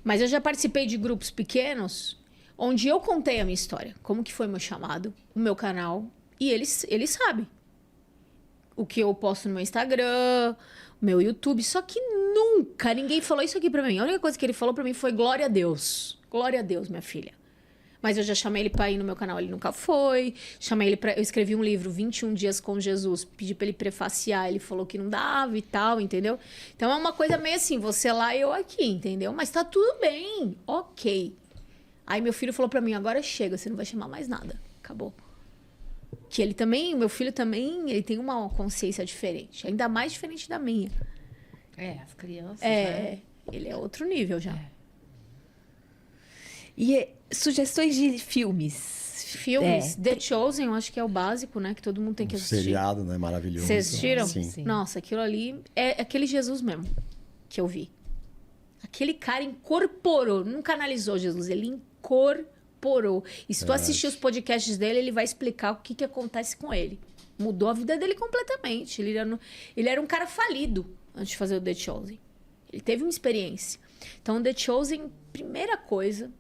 Mas eu já participei de grupos pequenos, onde eu contei a minha história. Como que foi meu chamado, o meu canal. E eles sabem. O que eu posto no meu Instagram, o meu YouTube. Só que nunca ninguém falou isso aqui pra mim. A única coisa que ele falou pra mim foi glória a Deus. Glória a Deus, minha filha. Mas eu já chamei ele pra ir no meu canal, ele nunca foi. Chamei ele pra... Eu escrevi um livro, 21 Dias com Jesus. Pedi pra ele prefaciar, ele falou que não dava e tal, entendeu? Então é uma coisa meio assim, você lá e eu aqui, entendeu? Mas tá tudo bem, ok. Aí meu filho falou pra mim, agora chega, você não vai chamar mais nada. Acabou. Que ele também, meu filho também, ele tem uma consciência diferente. Ainda mais diferente da minha. As crianças, né? Ele é outro nível já. E sugestões de filmes? Filmes? The Chosen, eu acho que é o básico, né? Que todo mundo tem que assistir. Seriado, né? Maravilhoso. Vocês assistiram? Sim. Nossa, aquilo ali é aquele Jesus mesmo que eu vi. Aquele cara incorporou, não canalizou Jesus, ele incorporou. E se tu assistir os podcasts dele, ele vai explicar o que acontece com ele. Mudou a vida dele completamente. Ele era um cara falido antes de fazer o The Chosen. Ele teve uma experiência. Então, The Chosen, primeira coisa...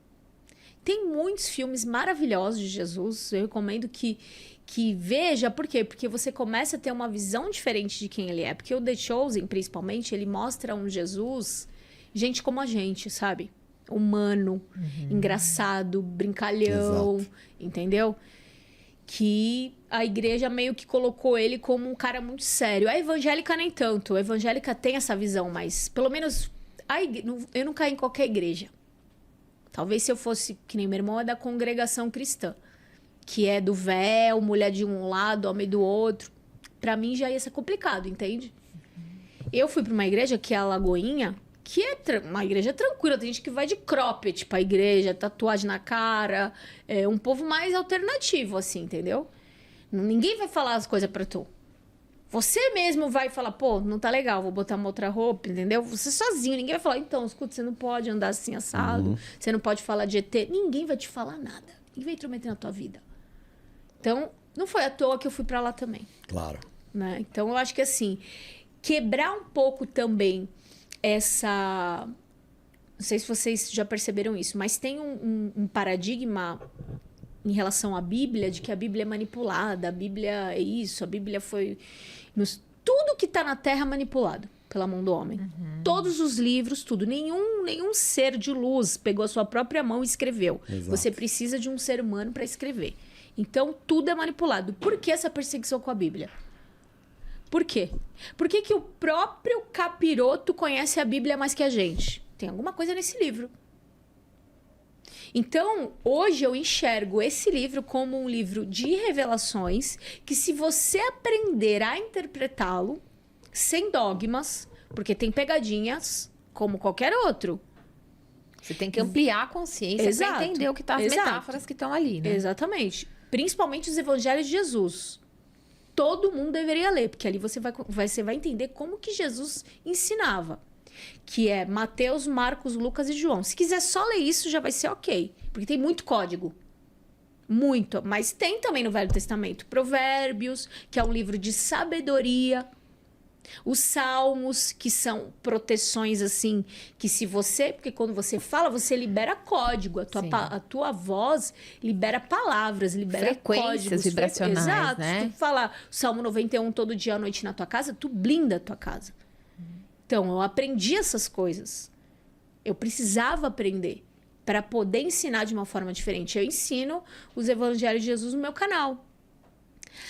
Tem muitos filmes maravilhosos de Jesus. Eu recomendo que veja. Por quê? Porque você começa a ter uma visão diferente de quem ele é. Porque o The Chosen, principalmente, ele mostra um Jesus... Gente como a gente, sabe? Humano, engraçado, brincalhão, entendeu? Que a igreja meio que colocou ele como um cara muito sério. A evangélica nem tanto. A evangélica tem essa visão, mas pelo menos eu não caí em qualquer igreja. Talvez se eu fosse, que nem meu irmão é da congregação cristã, que é do véu, mulher de um lado, homem do outro. Pra mim já ia ser complicado, entende? Eu fui pra uma igreja que é a Lagoinha, que é uma igreja tranquila. Tem gente que vai de cropped pra igreja, tatuagem na cara. É um povo mais alternativo, assim, entendeu? Ninguém vai falar as coisas pra tu. Você mesmo vai falar, pô, não tá legal, vou botar uma outra roupa, entendeu? Você sozinho, ninguém vai falar, então, escuta, você não pode andar assim assado, você não pode falar de ET. Ninguém vai te falar nada. Ninguém vai intrometer na tua vida. Então, não foi à toa que eu fui pra lá também. Claro. Né? Então, eu acho que assim, quebrar um pouco também essa... Não sei se vocês já perceberam isso, mas tem um paradigma em relação à Bíblia, de que a Bíblia é manipulada, a Bíblia é isso, a Bíblia foi... Tudo que está na Terra é manipulado pela mão do homem. Todos os livros, tudo. Nenhum ser de luz pegou a sua própria mão e escreveu. Exato. Você precisa de um ser humano para escrever. Então, tudo é manipulado. Por que essa perseguição com a Bíblia? Por quê? Por que o próprio capiroto conhece a Bíblia mais que a gente? Tem alguma coisa nesse livro. Então, hoje eu enxergo esse livro como um livro de revelações que, se você aprender a interpretá-lo sem dogmas, porque tem pegadinhas como qualquer outro. Você tem que ampliar a consciência para entender o que tá, as metáforas que estão ali, né? Exatamente. Principalmente os evangelhos de Jesus. Todo mundo deveria ler, porque ali você vai entender como que Jesus ensinava. Que é Mateus, Marcos, Lucas e João. Se quiser só ler isso, já vai ser ok. Porque tem muito código. Muito. Mas tem também no Velho Testamento. Provérbios, que é um livro de sabedoria. Os Salmos, que são proteções, assim, que se você... Porque quando você fala, você libera código. A tua voz libera palavras, libera frequências códigos. Vibracionais, Exato. né? Se tu falar o Salmo 91 todo dia à noite na tua casa, tu blinda a tua casa. Então, eu aprendi essas coisas. Eu precisava aprender para poder ensinar de uma forma diferente. Eu ensino os evangelhos de Jesus no meu canal.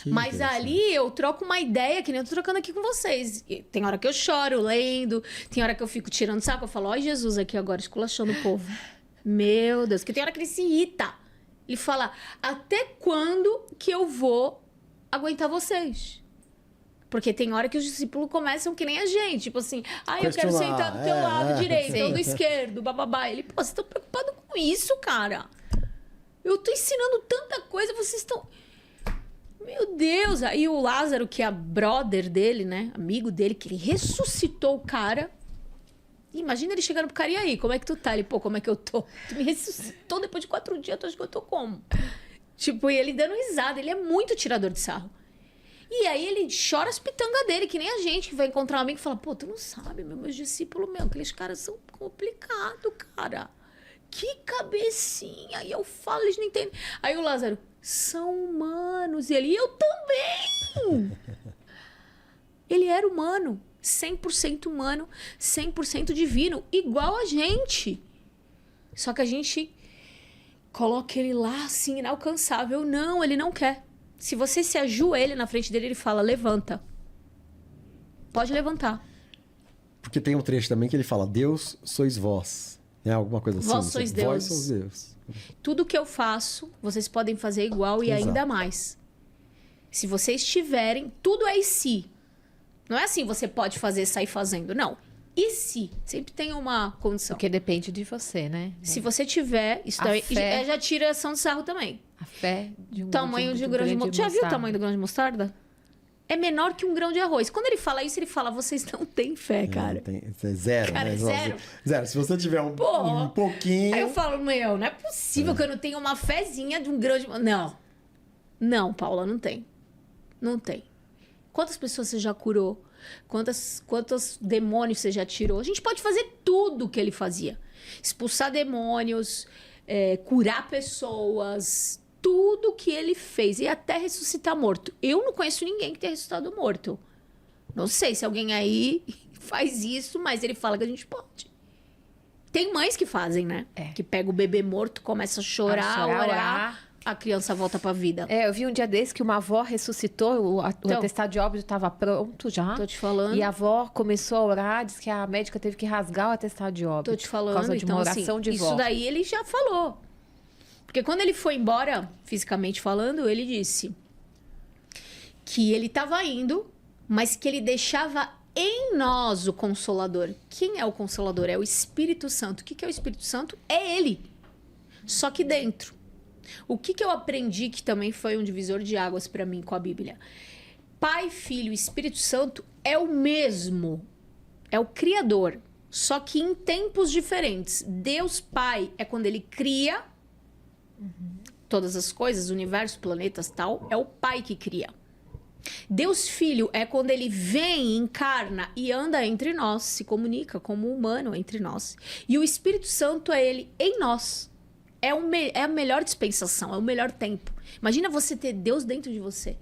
Mas ali eu troco uma ideia, que nem eu tô trocando aqui com vocês. Tem hora que eu choro lendo, tem hora que eu fico tirando saco, eu falo, ó Jesus aqui agora, esculachando o povo. Meu Deus, porque tem hora que ele se irrita. Ele fala, até quando que eu vou aguentar vocês? Porque tem hora que os discípulos começam que nem a gente. Tipo assim, eu quero sentar do teu lado direito, ou do esquerdo, bababá. Ele, pô, vocês estão preocupados com isso, cara? Eu tô ensinando tanta coisa, vocês estão... Meu Deus! Aí o Lázaro, que é brother dele, né? Amigo dele, que ele ressuscitou o cara. Imagina ele chegando pro cara, e aí, como é que tu tá? Ele, pô, como é que eu tô? Tu me ressuscitou depois de 4 dias, tu acha que eu tô como? Tipo, e ele dando risada. Ele é muito tirador de sarro. E aí ele chora as pitangas dele, que nem a gente, que vai encontrar um amigo e fala, pô, tu não sabe, meus discípulos, aqueles caras são complicados, cara. Que cabecinha. E eu falo, eles não entendem. Aí o Lázaro, são humanos. E ele, eu também. Ele era humano, 100% humano, 100% divino, igual a gente. Só que a gente coloca ele lá, assim, inalcançável. Não, ele não quer. Se você se ajoelha na frente dele, ele fala, levanta. Pode levantar. Porque tem um trecho também que ele fala, Deus sois vós. É alguma coisa assim. Vós sois Deus. Vós sois Deus. Tudo que eu faço, vocês podem fazer igual e ainda mais. Se vocês tiverem, tudo é e se. Não é assim, você pode fazer, sair fazendo. Não. E se? Sempre tem uma condição. Porque depende de você, né? Se você tiver, isso daí já tira ação de sarro também. A fé de um tamanho de um grão de mostarda. Já viu o tamanho do grão de mostarda? É menor que um grão de arroz. Quando ele fala isso, ele fala, vocês não têm fé, cara. É zero, cara, né? Zero. Zero. Se você tiver um pouquinho... Aí eu falo, não é possível que eu não tenha uma fezinha de um grão de... Não. Não, Paula, não tem. Não tem. Quantas pessoas você já curou? Quantos demônios você já tirou? A gente pode fazer tudo que ele fazia. Expulsar demônios, curar pessoas... Tudo que ele fez. E até ressuscitar morto. Eu não conheço ninguém que tenha ressuscitado morto. Não sei se alguém aí faz isso, mas ele fala que a gente pode. Tem mães que fazem, né? Que pega o bebê morto, começa a chorar, orar, a criança volta pra vida. Eu vi um dia desse que uma avó ressuscitou, o atestado de óbito estava pronto já. Tô te falando. E a avó começou a orar, disse que a médica teve que rasgar o atestado de óbito. Tô te falando. Por causa de uma oração de vó. Isso daí ele já falou. Porque quando ele foi embora, fisicamente falando, ele disse que ele estava indo, mas que ele deixava em nós o Consolador. Quem é o Consolador? É o Espírito Santo. O que é o Espírito Santo? É ele. Só que dentro. O que eu aprendi que também foi um divisor de águas para mim com a Bíblia? Pai, Filho e Espírito Santo é o mesmo, é o Criador, só que em tempos diferentes. Deus Pai é quando ele cria todas as coisas, universo, planetas, tal, é o Pai que cria. Deus Filho é quando ele vem, encarna e anda entre nós, se comunica como humano entre nós. E o Espírito Santo é ele em nós. É a melhor dispensação, é o melhor tempo. Imagina você ter Deus dentro de você.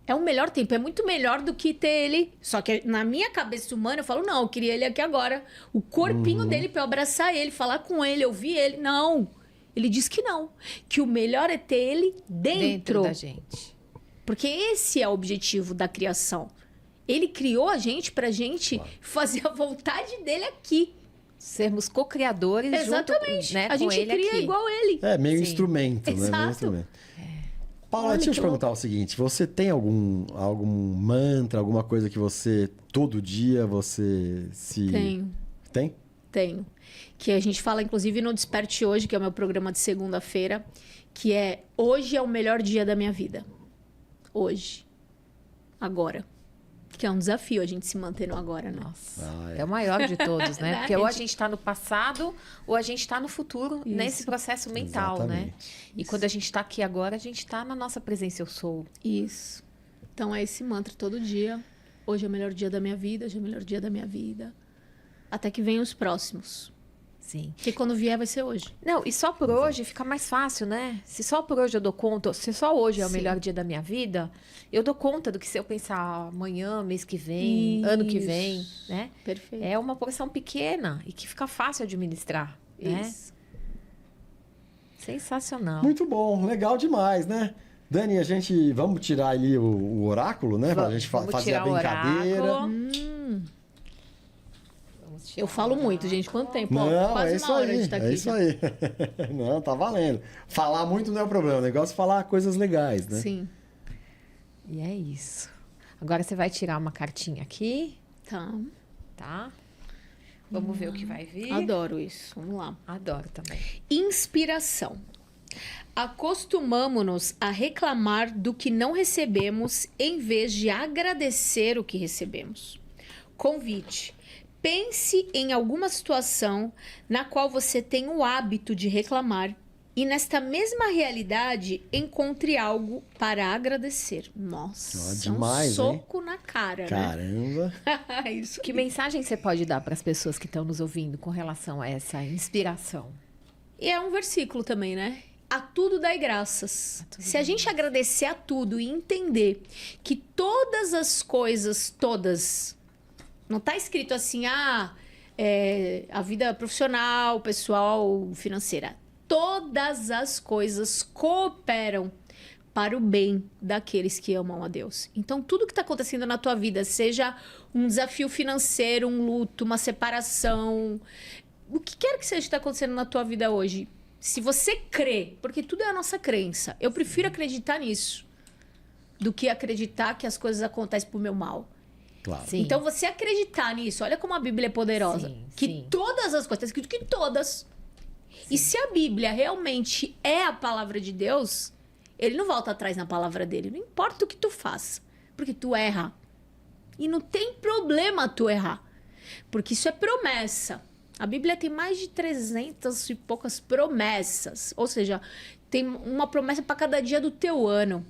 É o melhor tempo, é muito melhor do que ter ele. Só que na minha cabeça humana eu falo, não, eu queria ele aqui agora. O corpinho dele pra eu abraçar ele, falar com ele, ouvir ele. Não, ele diz que não. Que o melhor é ter ele dentro da gente. Porque esse é o objetivo da criação. Ele criou a gente pra gente fazer a vontade dele aqui. Sermos co-criadores Exatamente. junto, né, a com gente ele cria aqui. igual ele. É meio Sim. instrumento, né? Meio Exato. instrumento. Paula, Olha deixa eu te que perguntar o seguinte: você tem algum mantra, alguma coisa que você, todo dia, você se... Tenho. Tem? Tenho. Que a gente fala, inclusive, no Desperte Hoje, que é o meu programa de segunda-feira, que é: hoje é o melhor dia da minha vida. Hoje. Agora. Que é um desafio a gente se manter no agora, né? Nossa, Ah, é o maior de todos, né? Né? Porque ou a gente está no passado ou a gente está no futuro, Isso. nesse processo mental, né? Exatamente. E quando a gente está aqui agora, a gente está na nossa presença, eu sou. Isso. Então é esse mantra todo dia. Hoje é o melhor dia da minha vida, hoje é o melhor dia da minha vida. Até que venham os próximos. Sim. Que quando vier vai ser hoje. Não, e só por hoje fica mais fácil, né? Se só por hoje eu dou conta, se só hoje é o Sim. melhor dia da minha vida, eu dou conta do que se eu pensar amanhã, mês que vem, ano que vem, Isso. né? Perfeito. É uma porção pequena e que fica fácil administrar, né? Isso. Sensacional. Muito bom, legal demais, né? Dani, a gente... Vamos tirar ali o oráculo, né? Pra gente Vamos fazer a tirar o brincadeira. oráculo. Eu falo muito, gente. Quanto tempo? Ó, Não, quase é isso uma hora aí, de estar aqui. é isso já. aí. Não, tá valendo. Falar muito não é o problema, o negócio é falar coisas legais, né? Sim. E é isso. Agora você vai tirar uma cartinha aqui, Tá. tá? Vamos ver o que vai vir. Adoro isso. Vamos lá. Adoro também. Inspiração. Acostumamo-nos a reclamar do que não recebemos em vez de agradecer o que recebemos. Convite. Pense em alguma situação na qual você tem o hábito de reclamar e nesta mesma realidade encontre algo para agradecer. Nossa, Ó, demais, um soco na cara, Caramba. né? Isso. Que mensagem você pode dar para as pessoas que estão nos ouvindo com relação a essa inspiração? E é um versículo também, né? A tudo dai graças. Se a gente agradecer a tudo e entender que todas as coisas, todas, não tá escrito assim, a vida profissional, pessoal, financeira. Todas as coisas cooperam para o bem daqueles que amam a Deus. Então, tudo que está acontecendo na tua vida, seja um desafio financeiro, um luto, uma separação, o que quer que seja que está acontecendo na tua vida hoje, se você crê, porque tudo é a nossa crença, eu prefiro acreditar nisso do que acreditar que as coisas acontecem por meu mal. Claro. Sim. Então, você acreditar nisso, olha como a Bíblia é poderosa. Sim, que sim. todas as coisas, está escrito que todas. E se a Bíblia realmente é a palavra de Deus, ele não volta atrás na palavra dele. Não importa o que tu faça, porque tu erra. E não tem problema tu errar, porque isso é promessa. A Bíblia tem mais de 300 e poucas promessas. Ou seja, tem uma promessa para cada dia do teu ano.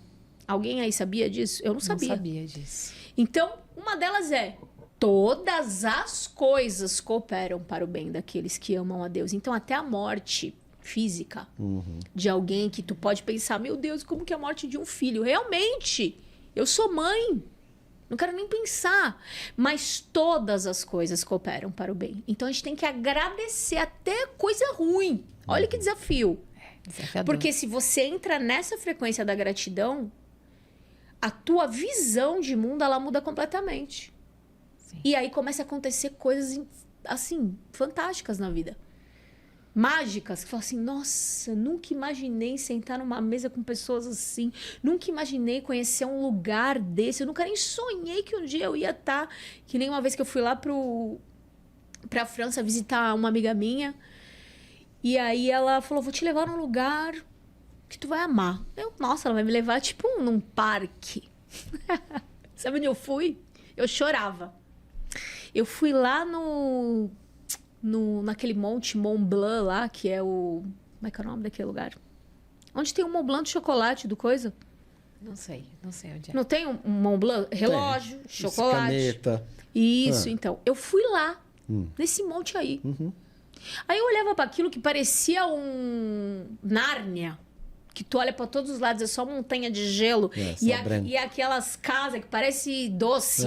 Alguém aí sabia disso? Eu não sabia. Não sabia disso. Então, uma delas é: todas as coisas cooperam para o bem daqueles que amam a Deus. Então, até a morte física de alguém que tu pode pensar, meu Deus, como que é a morte de um filho? Realmente, eu sou mãe. Não quero nem pensar. Mas todas as coisas cooperam para o bem. Então, a gente tem que agradecer até coisa ruim. Olha que desafio. Desafiador. Porque se você entra nessa frequência da gratidão, a tua visão de mundo, ela muda completamente. Sim. E aí começa a acontecer coisas, assim, fantásticas na vida. Mágicas, que falam assim, nossa, nunca imaginei sentar numa mesa com pessoas assim, nunca imaginei conhecer um lugar desse, eu nunca nem sonhei que um dia eu ia estar, que nem uma vez que eu fui lá pra França visitar uma amiga minha, e aí ela falou, vou te levar num lugar que tu vai amar. Nossa, ela vai me levar, tipo, num parque. Sabe onde eu fui? Eu chorava. Eu fui lá naquele monte Mont Blanc lá, que é o... Como é que é o nome daquele lugar? Onde tem o Mont Blanc de chocolate, do coisa? Não sei onde é. Não tem um Mont Blanc? Relógio, chocolate. Caneta. Isso, então. Eu fui lá, nesse monte aí. Aí eu olhava para aquilo que parecia um Nárnia. Que tu olha para todos os lados, é só montanha de gelo. E aquelas casas que parece doce,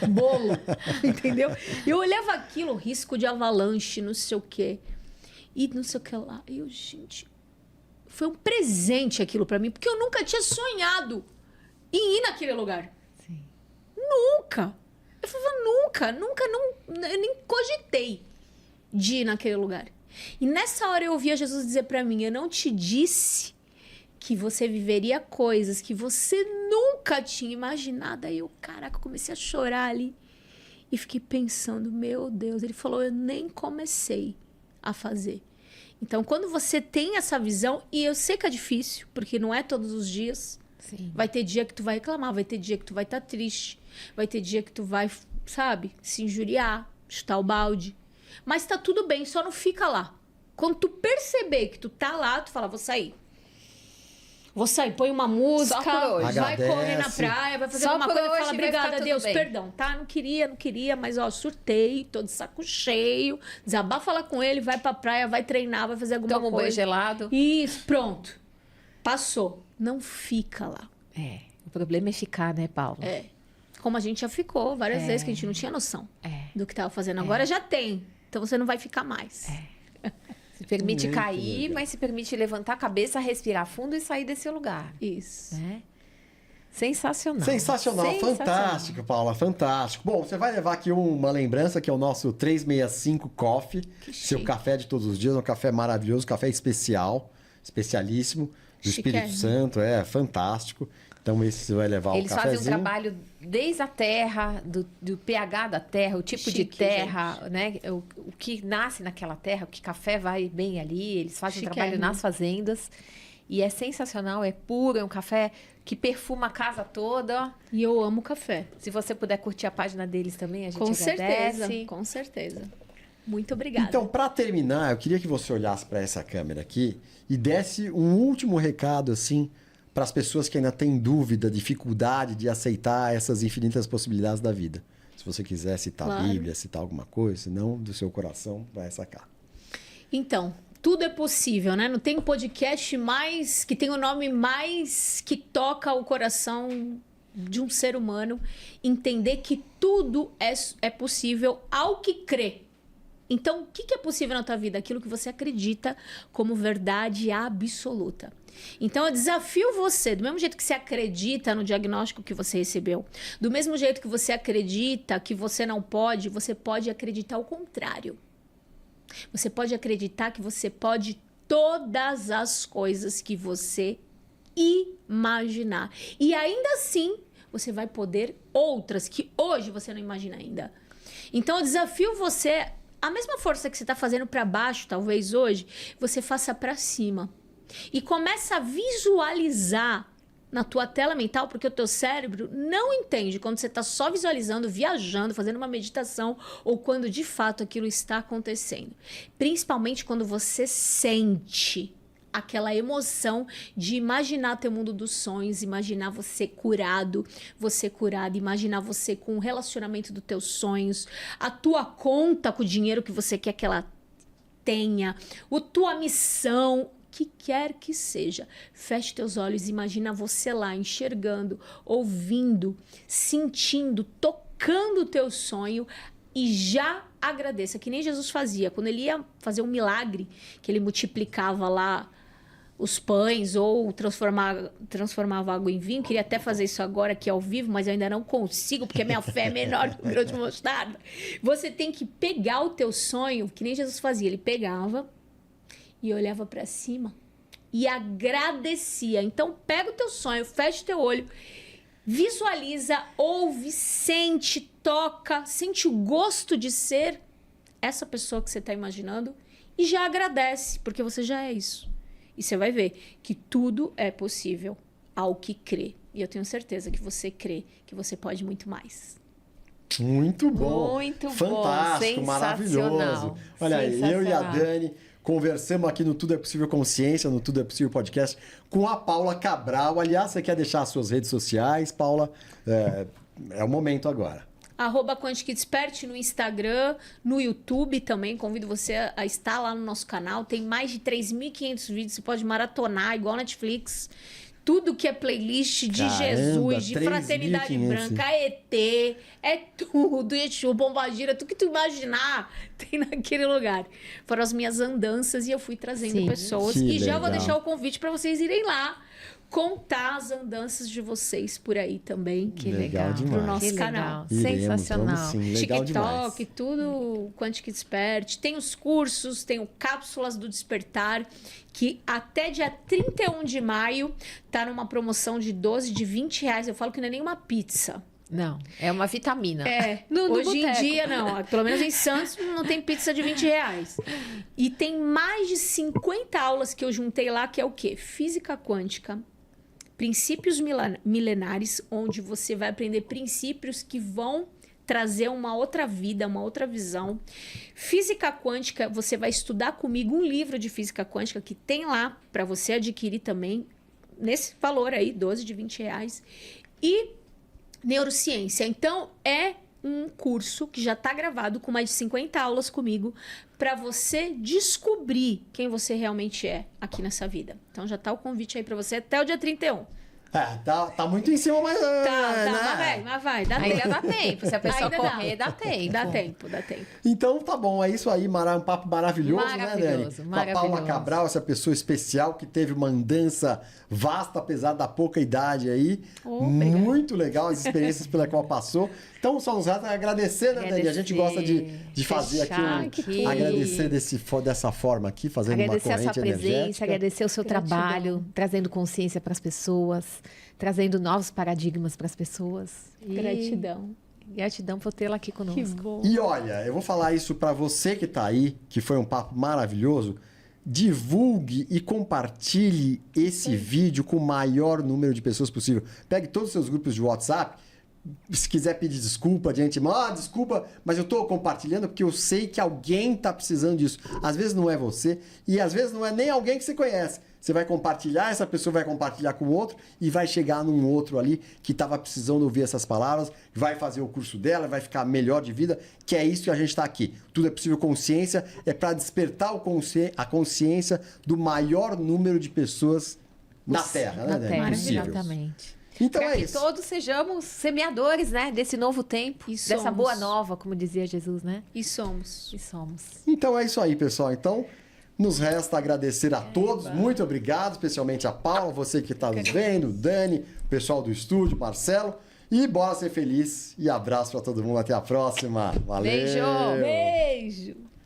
bolo, entendeu? Eu olhava aquilo, risco de avalanche, não sei o quê. E não sei o que lá. E eu, gente, foi um presente aquilo para mim, porque eu nunca tinha sonhado em ir naquele lugar. Sim. Nunca. Eu falava, nunca, eu nem cogitei de ir naquele lugar. E nessa hora eu ouvia Jesus dizer para mim, eu não te disse que você viveria coisas que você nunca tinha imaginado. Aí eu, caraca, comecei a chorar ali. E fiquei pensando, meu Deus. Ele falou, eu nem comecei a fazer. Então, quando você tem essa visão, e eu sei que é difícil, porque não é todos os dias. Sim. Vai ter dia que tu vai reclamar, vai ter dia que tu vai estar triste, vai ter dia que tu vai, sabe, se injuriar, chutar o balde. Mas tá tudo bem, só não fica lá. Quando tu perceber que tu tá lá, tu fala, vou sair. Vou sair, põe uma música, vai correr na praia, vai fazer alguma coisa e fala, obrigada, Deus, perdão, tá? Não queria, mas ó, surtei, tô de saco cheio, desabafa lá com ele, vai pra praia, vai treinar, vai fazer alguma coisa. Toma um banho gelado. Isso, pronto. Passou. Não fica lá. O problema é ficar, né, Paulo? Como a gente já ficou várias vezes, que a gente não tinha noção do que tava fazendo. Agora já tem, então você não vai ficar mais. Se permite cair, mas se permite levantar a cabeça, respirar fundo e sair desse lugar. Isso. Né? Sensacional. Sensacional, fantástico, Paula, fantástico. Bom, você vai levar aqui uma lembrança, que é o nosso 365 Coffee, seu café de todos os dias, um café maravilhoso, café especial, especialíssimo, do Espírito Santo, fantástico. Então, esse você vai levar Eles o cafezinho. fazem um trabalho desde a terra, do pH da terra, o tipo de terra, né? O que nasce naquela terra, o que café vai bem ali. Eles fazem um trabalho nas fazendas. E é sensacional, é puro, é um café que perfuma a casa toda. E eu amo café. Se você puder curtir a página deles também, a gente agradece. Com certeza. Muito obrigada. Então, para terminar, eu queria que você olhasse para essa câmera aqui e desse um último recado, assim, para as pessoas que ainda têm dúvida, dificuldade de aceitar essas infinitas possibilidades da vida. Se você quiser citar a Bíblia, citar alguma coisa, senão do seu coração vai sacar. Então, tudo é possível, né? Não tem podcast mais que tem o nome mais que toca o coração de um ser humano. Entender que tudo é possível ao que crê. Então, o que é possível na tua vida? Aquilo que você acredita como verdade absoluta. Então, eu desafio você, do mesmo jeito que você acredita no diagnóstico que você recebeu, do mesmo jeito que você acredita que você não pode, você pode acreditar o contrário. Você pode acreditar que você pode todas as coisas que você imaginar. E ainda assim, você vai poder outras que hoje você não imagina ainda. Então, eu desafio você, a mesma força que você está fazendo para baixo, talvez hoje, você faça para cima. E começa a visualizar na tua tela mental, porque o teu cérebro não entende quando você está só visualizando, viajando, fazendo uma meditação, ou quando de fato aquilo está acontecendo. Principalmente quando você sente aquela emoção de imaginar teu mundo dos sonhos, imaginar você curado, imaginar você com o relacionamento dos teus sonhos, a tua conta com o dinheiro que você quer que ela tenha, a tua missão, que quer que seja. Feche teus olhos, imagina você lá enxergando, ouvindo, sentindo, tocando o teu sonho e já agradeça, que nem Jesus fazia. Quando ele ia fazer um milagre, que ele multiplicava lá os pães ou transformava água em vinho. Queria até fazer isso agora aqui ao vivo, mas eu ainda não consigo, porque minha fé é menor que o grão de mostarda. Você tem que pegar o teu sonho, que nem Jesus fazia. Ele pegava e olhava para cima e agradecia. Então, pega o teu sonho, fecha o teu olho, visualiza, ouve, sente, toca, sente o gosto de ser essa pessoa que você está imaginando e já agradece, porque você já é isso. E você vai ver que tudo é possível ao que crê. E eu tenho certeza que você crê que você pode muito mais. Muito bom. Muito fantástico, bom. Maravilhoso. Olha aí, eu e a Dani conversamos aqui no Tudo é Possível Consciência, no Tudo é Possível Podcast, com a Paula Cabral. Aliás, você quer deixar as suas redes sociais, Paula? É o momento agora. @Quantic Expert no Instagram, no YouTube também. Convido você a estar lá no nosso canal. Tem mais de 3.500 vídeos. Você pode maratonar, igual Netflix. Tudo que é playlist de Jesus, de Fraternidade Branca, ET, é tudo. Exu, Pombagira, tudo que tu imaginar tem naquele lugar. Foram as minhas andanças e eu fui trazendo pessoas. E já vou deixar o convite para vocês irem lá contar as andanças de vocês por aí também. Que legal. Pro nosso canal. Sensacional. Sim, legal TikTok, tudo Quantic Expert. Tem os cursos, tem o Cápsulas do Despertar, que até dia 31 de maio tá numa promoção de 12, de R$20. Eu falo que não é nem uma pizza. Não, é uma vitamina. Hoje em dia, não. Pelo menos em Santos não tem pizza de R$20. E tem mais de 50 aulas que eu juntei lá, que é o quê? Física quântica, princípios milenares, onde você vai aprender princípios que vão trazer uma outra vida, uma outra visão. Física quântica, você vai estudar comigo um livro de física quântica que tem lá para você adquirir também, nesse valor aí, 12 de R$20. E neurociência. Então, é um curso que já está gravado com mais de 50 aulas comigo para você descobrir quem você realmente é aqui nessa vida. Então, já está o convite aí para você até o dia 31. Tá muito em cima, mas... Mas vai, dá tempo. Ainda dá tempo. Se a pessoa correr, dá tempo. Dá tempo. Então tá bom, é isso aí, um papo maravilhoso, né, Dani? Com a Paula Cabral, essa pessoa especial que teve uma andança vasta, apesar da pouca idade aí. Muito legal as experiências pela qual passou. Então só nos resta agradecer, né, Dani? A gente gosta de fazer aqui agradecer dessa forma aqui, fazendo agradecer uma corrente energética. Agradecer a sua presença, agradecer o seu trabalho, trazendo consciência para as pessoas, trazendo novos paradigmas para as pessoas. Gratidão por tê-la aqui conosco. Que bom. E olha, eu vou falar isso para você que tá aí, que foi um papo maravilhoso. Divulgue e compartilhe esse vídeo com o maior número de pessoas possível. Pegue todos os seus grupos de WhatsApp. Se quiser pedir desculpa de antemão, desculpa, mas eu estou compartilhando porque eu sei que alguém está precisando disso. Às vezes não é você e às vezes não é nem alguém que você conhece. Você vai compartilhar, essa pessoa vai compartilhar com outro e vai chegar num outro ali que estava precisando ouvir essas palavras, vai fazer o curso dela, vai ficar melhor de vida, que é isso que a gente está aqui. Tudo é possível consciência, é para despertar a consciência do maior número de pessoas na Terra, né, Dani? Exatamente. Então para que todos sejamos semeadores, né, desse novo tempo, dessa boa nova, como dizia Jesus, né? E somos. Então é isso aí, pessoal. Então, nos resta agradecer a todos. Muito obrigado, especialmente a Paula, você que está nos vendo, Dani, o pessoal do estúdio, Marcelo. E bora ser feliz. E abraço para todo mundo. Até a próxima. Valeu! Beijo!